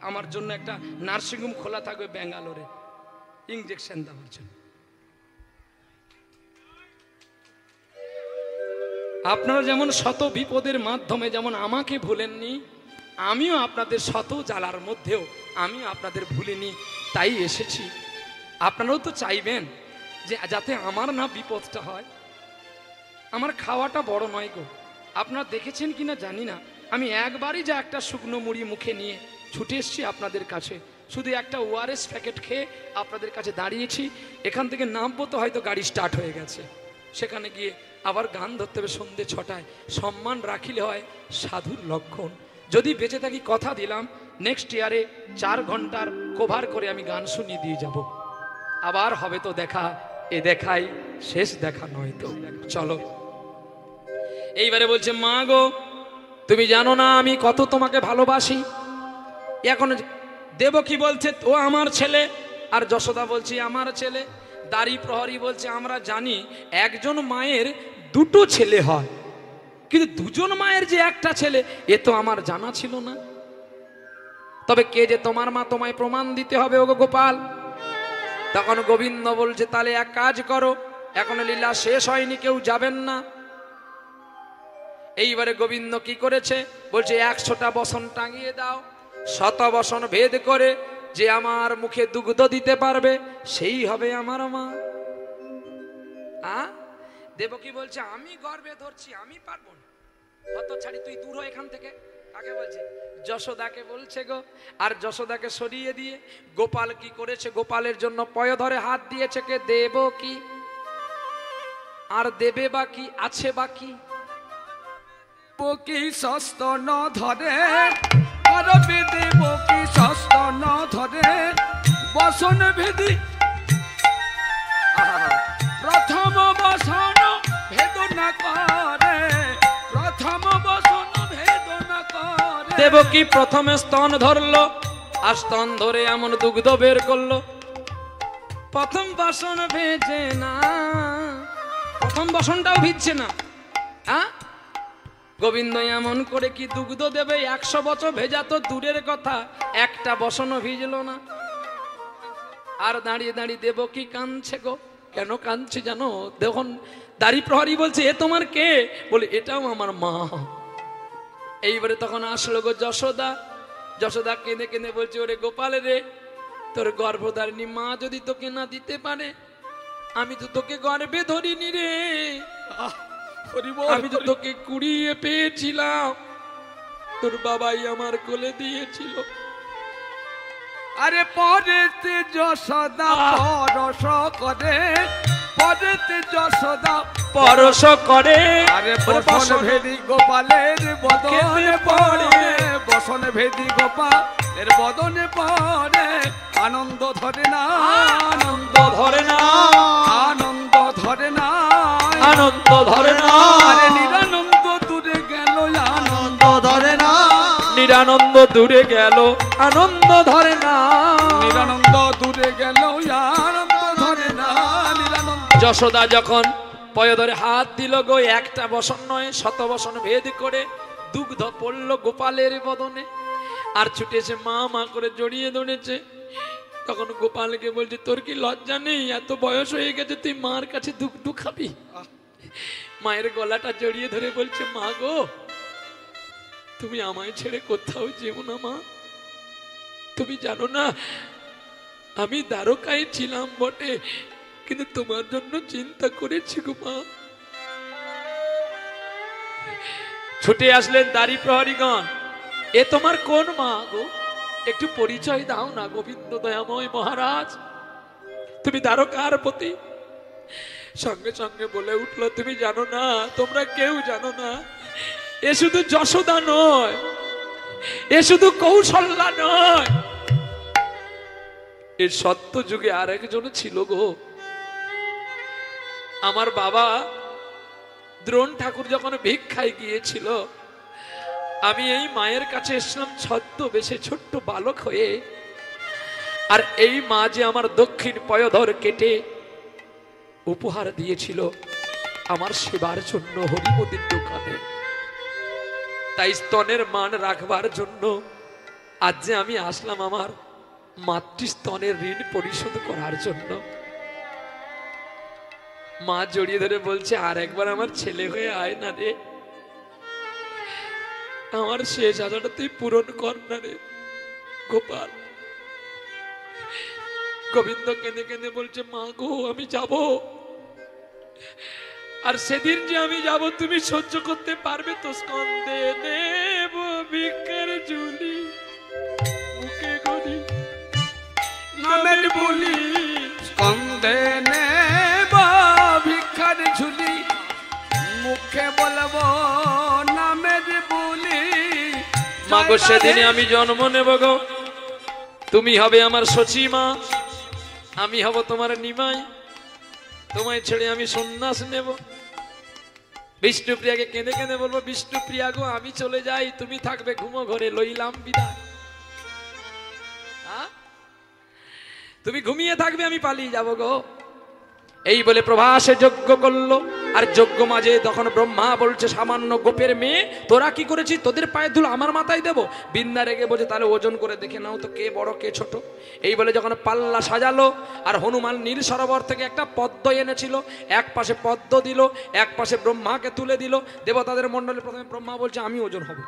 আমার জন্য একটা নার্সিংহোম খোলা থাকবে ব্যাঙ্গালোরে ইঞ্জেকশন দেওয়ার জন্য। আপনারা যেমন শত বিপদের মাধ্যমে যেমন আমাকে ভুলেননি, আমিও আপনাদের শত জ্বালার মধ্যেও আমিও আপনাদের ভুলিনি, তাই এসেছি। আপনারাও তো চাইবেন যে যাতে আমার না বিপদটা হয়। আমার খাওয়াটা বড় নয় গো, আপনারা দেখেছেন কিনা জানি না, আমি একবারই যা একটা শুকনো মুড়ি মুখে নিয়ে ছুটে এসেছি আপনাদের কাছে, শুধু একটা ওআরএস প্যাকেট খেয়ে আপনাদের কাছে দাঁড়িয়েছি। এখান থেকে নামবো তো হয়তো গাড়ি স্টার্ট হয়ে গেছে, সেখানে গিয়ে আবার গান ধরতে হবে সন্ধ্যে 6টায়। সম্মান রাখিলে হয় সাধুর লক্ষণ। যদি বেঁচে থাকি কথা দিলাম নেক্সট ইয়ারে 4 ঘন্টার কভার করে আমি গান শুনিয়ে দিয়ে যাব। আবার হবে তো দেখা, এ দেখাই শেষ দেখা নয় তো। চলো এইবারে বলছে, মা গো তুমি জানো না আমি কত তোমাকে ভালোবাসি। এখন দেবকী বলছে ও আমার ছেলে, আর যশোদা বলছে আমার ছেলে। দাড়ি প্রহরী বলছে আমরা জানি একজন মায়ের 2টো ছেলে হয়, কিন্তু 2জন মায়ের যে একটা ছেলে এ তো আমার জানা ছিল না। তবে কে যে তোমার মা তোমায় প্রমাণ দিতে হবে ওগো গোপাল। তখন গোবিন্দ বলছে তাহলে এক কাজ করো, এখনো লীলা শেষ হয়নি, কেউ যাবেন না। এইবারে গোবিন্দ কি করেছে, বলছে 100টা বসন টাঙিয়ে দাও, 100 বসন ভেদ করে যে আমার মুখে দুগ্ধ দিতে পারবে সেই হবে আমার মা। দেবকী বলছে আমি গর্বে ধরছি, আমি পারবো না, কত ছাড়ি তুই দূর হ এখান থেকে। কাকে বলছে? যশোদাকে বলছে গো। আর যশোদাকে সরিয়ে দিয়ে গোপাল কি করেছে, গোপালের জন্য পয় ধরে হাত দিয়েছে কে? দেবকী। আর দেবে বাকি আছে বাকি বকি শস্ত ন ধরে, করবে দেবকী শস্ত ন ধরে, বসন ভেদি প্রথম বসন ভেদনা করে, প্রথম বসন ভেদনা করে। দেবকী প্রথমে স্তন ধরলো, আর স্তন ধরে এমন দুগ্ধ বের করলো, প্রথম বসন ভেজে না, প্রথম বসনটাও ভিজছে না। গোবিন্দ এমন করে কি দুগ্ধ দেবে, 100 বছর ভেজা তো দূরের কথা, একটা বসনও ভিজলো না। আর দাঁড়িয়ে দাঁড়িয়ে দেবকী কাঁদছে গো। কেন কাঁদছে জানো? দেখুন দাড়ি প্রহরী বলছে এ তোমার কে? বলে এটাও আমার মা। এইবারে তখন আসলো গো যশোদা। যশোদা কেঁদে কেঁদে বলছে ওরে গোপাল রে, তোর গর্ভধারিণী মা যদি তোকে না দিতে পারে, আমি তো তোকে গর্ভে ধরিনি রে, আমি তো তোকে কুড়িয়ে পেয়েছিলাম, তোর বাবাই আমার কোলে দিয়েছিল। আরে পরেতে যশোদা পরশ করে, পরেতে যশোদা পরশ করে, আরে বসন ভেদি গোপালের বদনে পড়ে, বসন ভেদি গোপালের বদনে পড়ে, আনন্দ ধরে না, আনন্দ ধরে না, আনন্দ ধরে না, আনন্দ ধরে না। আরে নিরানন্দ দূরে গেল, আনন্দ ধরে না, নিরানন্দ দূরে গেল, আনন্দ ধরে না, নিরানন্দ দূরে গেল, আনন্দ ধরে না, নিরানন্দ। যশোদা যখন পয় ধরে হাত দিল গো, একটা বসন নয় 100 বসন ভেদ করে দুগ্ধ পড়লো গোপালের বদনে, আর ছুটেছে মা মা করে জড়িয়ে ধরেছে। তখন গোপালকে বলছে তোর কি লজ্জা নেই? এত বয়স হয়ে গেছে তুই মার কাছে দুগ্ধ খাবি? মায়ের গলাটা জড়িয়ে ধরে বলছে মা গো তুমি আমায় ছেড়ে কোথাও যেও না মা, তুমি জানো না আমি দ্বারকায় ছিলাম বটে, কিন্তু তোমার জন্য চিন্তা করেছি গো মা। ছুটে আসলেন দাড়ি প্রহরীগণ, এ তোমার কোন মা গো? একটু পরিচয় দাও না গোবিন্দ দয়াময় মহারাজ, তুমি দ্বারকার পতি। সঙ্গে সঙ্গে বলে উঠলো তুমি জানো না, তোমরা কেউ জানো না, এ শুধু যশোদা নয়, এ শুধু কৌশল্যা নয়, এর সত্য যুগে আর একজন ছিল গো। আমার বাবা দ্রোণ ঠাকুর যখন ভিক্ষায় গিয়েছিল, আমি এই মায়ের কাছে এসলাম ছদ্মবেশে ছোট্ট বালক হয়ে, আর এই মা যে আমার দক্ষিণ পয়ধর কেটে উপহার দিয়েছিল, আমার সেবার জন্য হরিমতির দোকানে। তাই স্তনের মান রাখবার জন্য আজ যে আমি আসলাম আমার মাতৃস্তনের ঋণ পরিশোধ করার জন্য। মা জড়িয়ে ধরে বলছে, আর একবার আমার ছেলে হয়ে আয় না রে, আমার শেষ আশাটা তুই পূরণ কর না রে গোপাল। গোবিন্দ কেঁদে কেঁদে বলছে, মা গো আমি যাব, আর সেদিন যে আমি যাব তুমি সহ্য করতে পারবে তো? স্কন্দে নেব ভিক্ষার ঝুলি, মুখে গড়ি নামের বলি, স্কন্দে নেব ভিক্ষার ঝুলি, মুখে বলবো নামের বলি। মা গো সেদিনে আমি জন্ম নেব গো, তুমি হবে আমার সচিমা, আমি হব তোমার নিমাই, তোমায় ছেড়ে আমি সন্ন্যাস নেব। বিষ্ণুপ্রিয়াকে কেঁদে কেঁদে বলবো, বিষ্ণুপ্রিয়া গো আমি চলে যাই, তুমি থাকবে ঘুমো ঘরে, লইলাম বিদায়। তুমি ঘুমিয়ে থাকবে, আমি পালিয়ে যাব গো। এই বলে প্রভাসে যজ্ঞ করলো। আর যজ্ঞ মাঝে তখন ব্রহ্মা বলছে, সামান্য গোপের মেয়ে তোরা কি করেছিস? তোদের পায়ে ধুলো আমার মাথায় দেবো? বিন্দা রেগে বলছে, তাহলে ওজন করে দেখে নাও তো কে বড় কে ছোট। এই বলে যখন পাল্লা সাজালো, আর হনুমান নীল সরোবর থেকে একটা পদ্ম এনেছিল, এক পাশে পদ্ম দিল, এক পাশে ব্রহ্মাকে তুলে দিল। দেবতাদের মণ্ডলে প্রথমে ব্রহ্মা বলছে, আমি ওজন হব।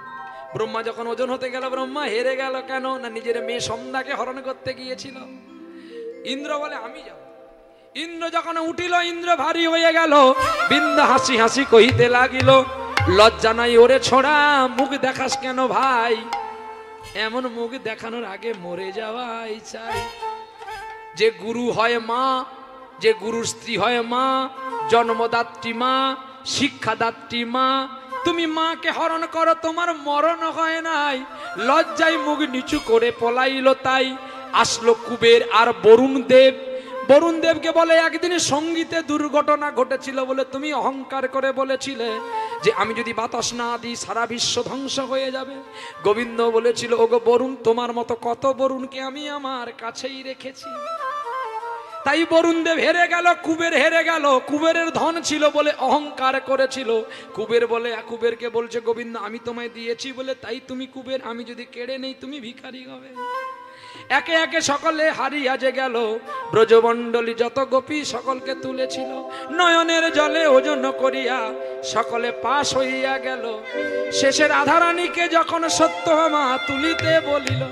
ব্রহ্মা যখন ওজন হতে গেল, ব্রহ্মা হেরে গেল। কেন না? নিজের মেয়ে সন্ধ্যাকে হরণ করতে গিয়েছিল। ইন্দ্র বলে, আমি যাব। ইন্দ্র যখন উঠিল, ইন্দ্র ভারী হয়ে গেল। বিন্দা হাসি হাসি কহিতে লাগিল, লজ্জা নাই ওরে ছোড়া, মুখ দেখাস কেন ভাই? এমন মুখ দেখানোর আগে মরে যাওয়াই চাই। যে গুরু হয় মা, যে গুরুর স্ত্রী হয় মা, জন্মদাত্রী মা, শিক্ষাদাত্রী মা, তুমি মাকে হরণ করো, তোমার মরণ হয় নাই। লজ্জায় মুখ নিচু করে পলাইল। তাই আসলো কুবের আর বরুণ দেব। বরুণ দেবকে বলে, একদিন সঙ্গীতে দুর্ঘটনা ঘটেছিল বলে তুমি অহংকার করে বলেছিলে যে আমি যদি বাতাস না দিই সারা বিশ্ব ধ্বংস হয়ে যাবে। গোবিন্দ বলেছিল, ওগো বরুণ, তোমার মতো কত বরুণকে আমি আমার কাছেই রেখেছি। তাই বরুণ দেব হেরে গেল, কুবের হেরে গেল। কুবেরের ধন ছিল বলে অহংকার করেছিল। কুবেরকে বলছে, গোবিন্দ আমি তোমায় দিয়েছি বলে তাই তুমি কুবের, আমি যদি কেড়ে নেই তুমি ভিখারি হবে। একে একে সকলে হারিয়া যে গেল। ব্রজমণ্ডলী যত গোপী সকলকে তুলেছিল, নয়নের জলে ওজন করিয়া সকলে পাশ হইয়া গেল। শেষে রাধারানীকে যখন সত্যভামা তুলিতে বলিল,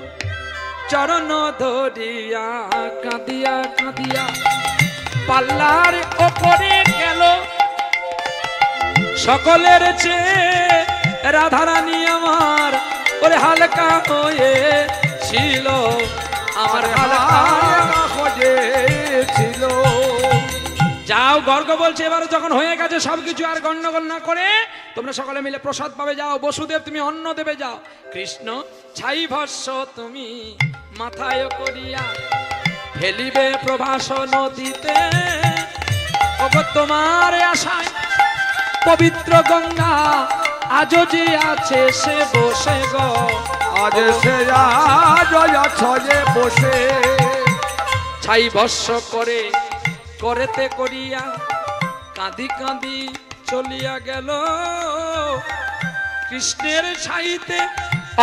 চরণ ধরিয়া কাঁদিয়া কাঁদিয়া পাল্লার ওপরে গেল। সকলের চেয়ে রাধারানী আমার ওরে হালকা হয়ে ছিল, আমার হালকা হয়েছিল। যাও, গর্গ বলছে, এবার যখন হয়ে গেছে সবকিছু, আর গন্ডগোল না করে তোমরা সকলে মিলে প্রসাদ পাবে। যাও, বসুদেব তুমি অন্ন দেবে যাও। কৃষ্ণ ছাই ভস্য তুমি মাথায় করিয়া ফেলিবে প্রভাস নদীতে। ওগো তোমার আশায় পবিত্র গঙ্গা আজও যে আছে সে বসে গো, আজ সে ছয়ে বসে। ছাই ভস্য করে করেতে করিয়া কাঁদি কাঁদি চলিয়া গেল। কৃষ্ণের ছাইতে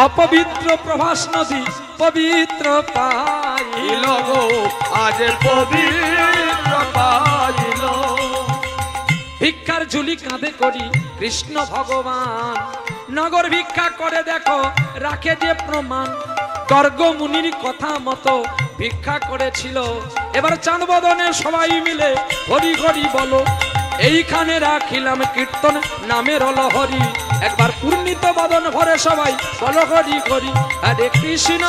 অপবিত্র প্রভাস নদী পবিত্র পাইল গো, আজ পবিত্র পাইল। ভিক্ষার ঝুলি কাঁধে করি কৃষ্ণ ভগবান, নগর ভিক্ষা করে দেখো রাখে যে প্রমাণ। গর্গ মুনির কথা মতো ভিক্ষা করেছিল। এবার চাঁদ বদনে সবাই মিলে হরি হরি বলো, এইখানে রাখিলাম কীর্তন নামের লহরি। একবার পূর্ণিত বদন ভরে সবাই বলো হরি হরি। হরে কৃষ্ণ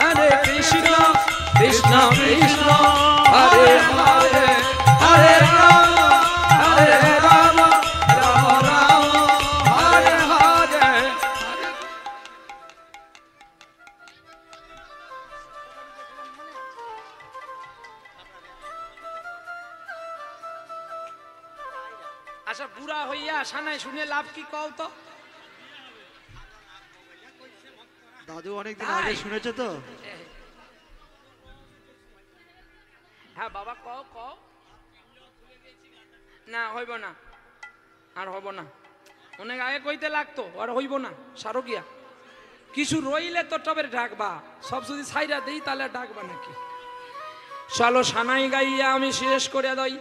হরে কৃষ্ণ কৃষ্ণ কৃষ্ণ হরে হরে, হরে রাম হরে রাম রাম রাম হরে হরে। আচ্ছা, বুড়া হইয়া আশা নাই শুনে লাভ কি কও তো? দাদু অনেকদিন আগে শুনেছো তো? হ্যাঁ বাবা, কও কও। না হইব না, আর হব না, অনেক আগে কইতে লাগতো, আর হইব না। সারো গিয়া কিছু রইলে তো তবে ডাকবা, সব যদি সাইরা দেই তাহলে ডাকবা নাকি? চলো সানাই গাইয়া আমি শেষ করে দই।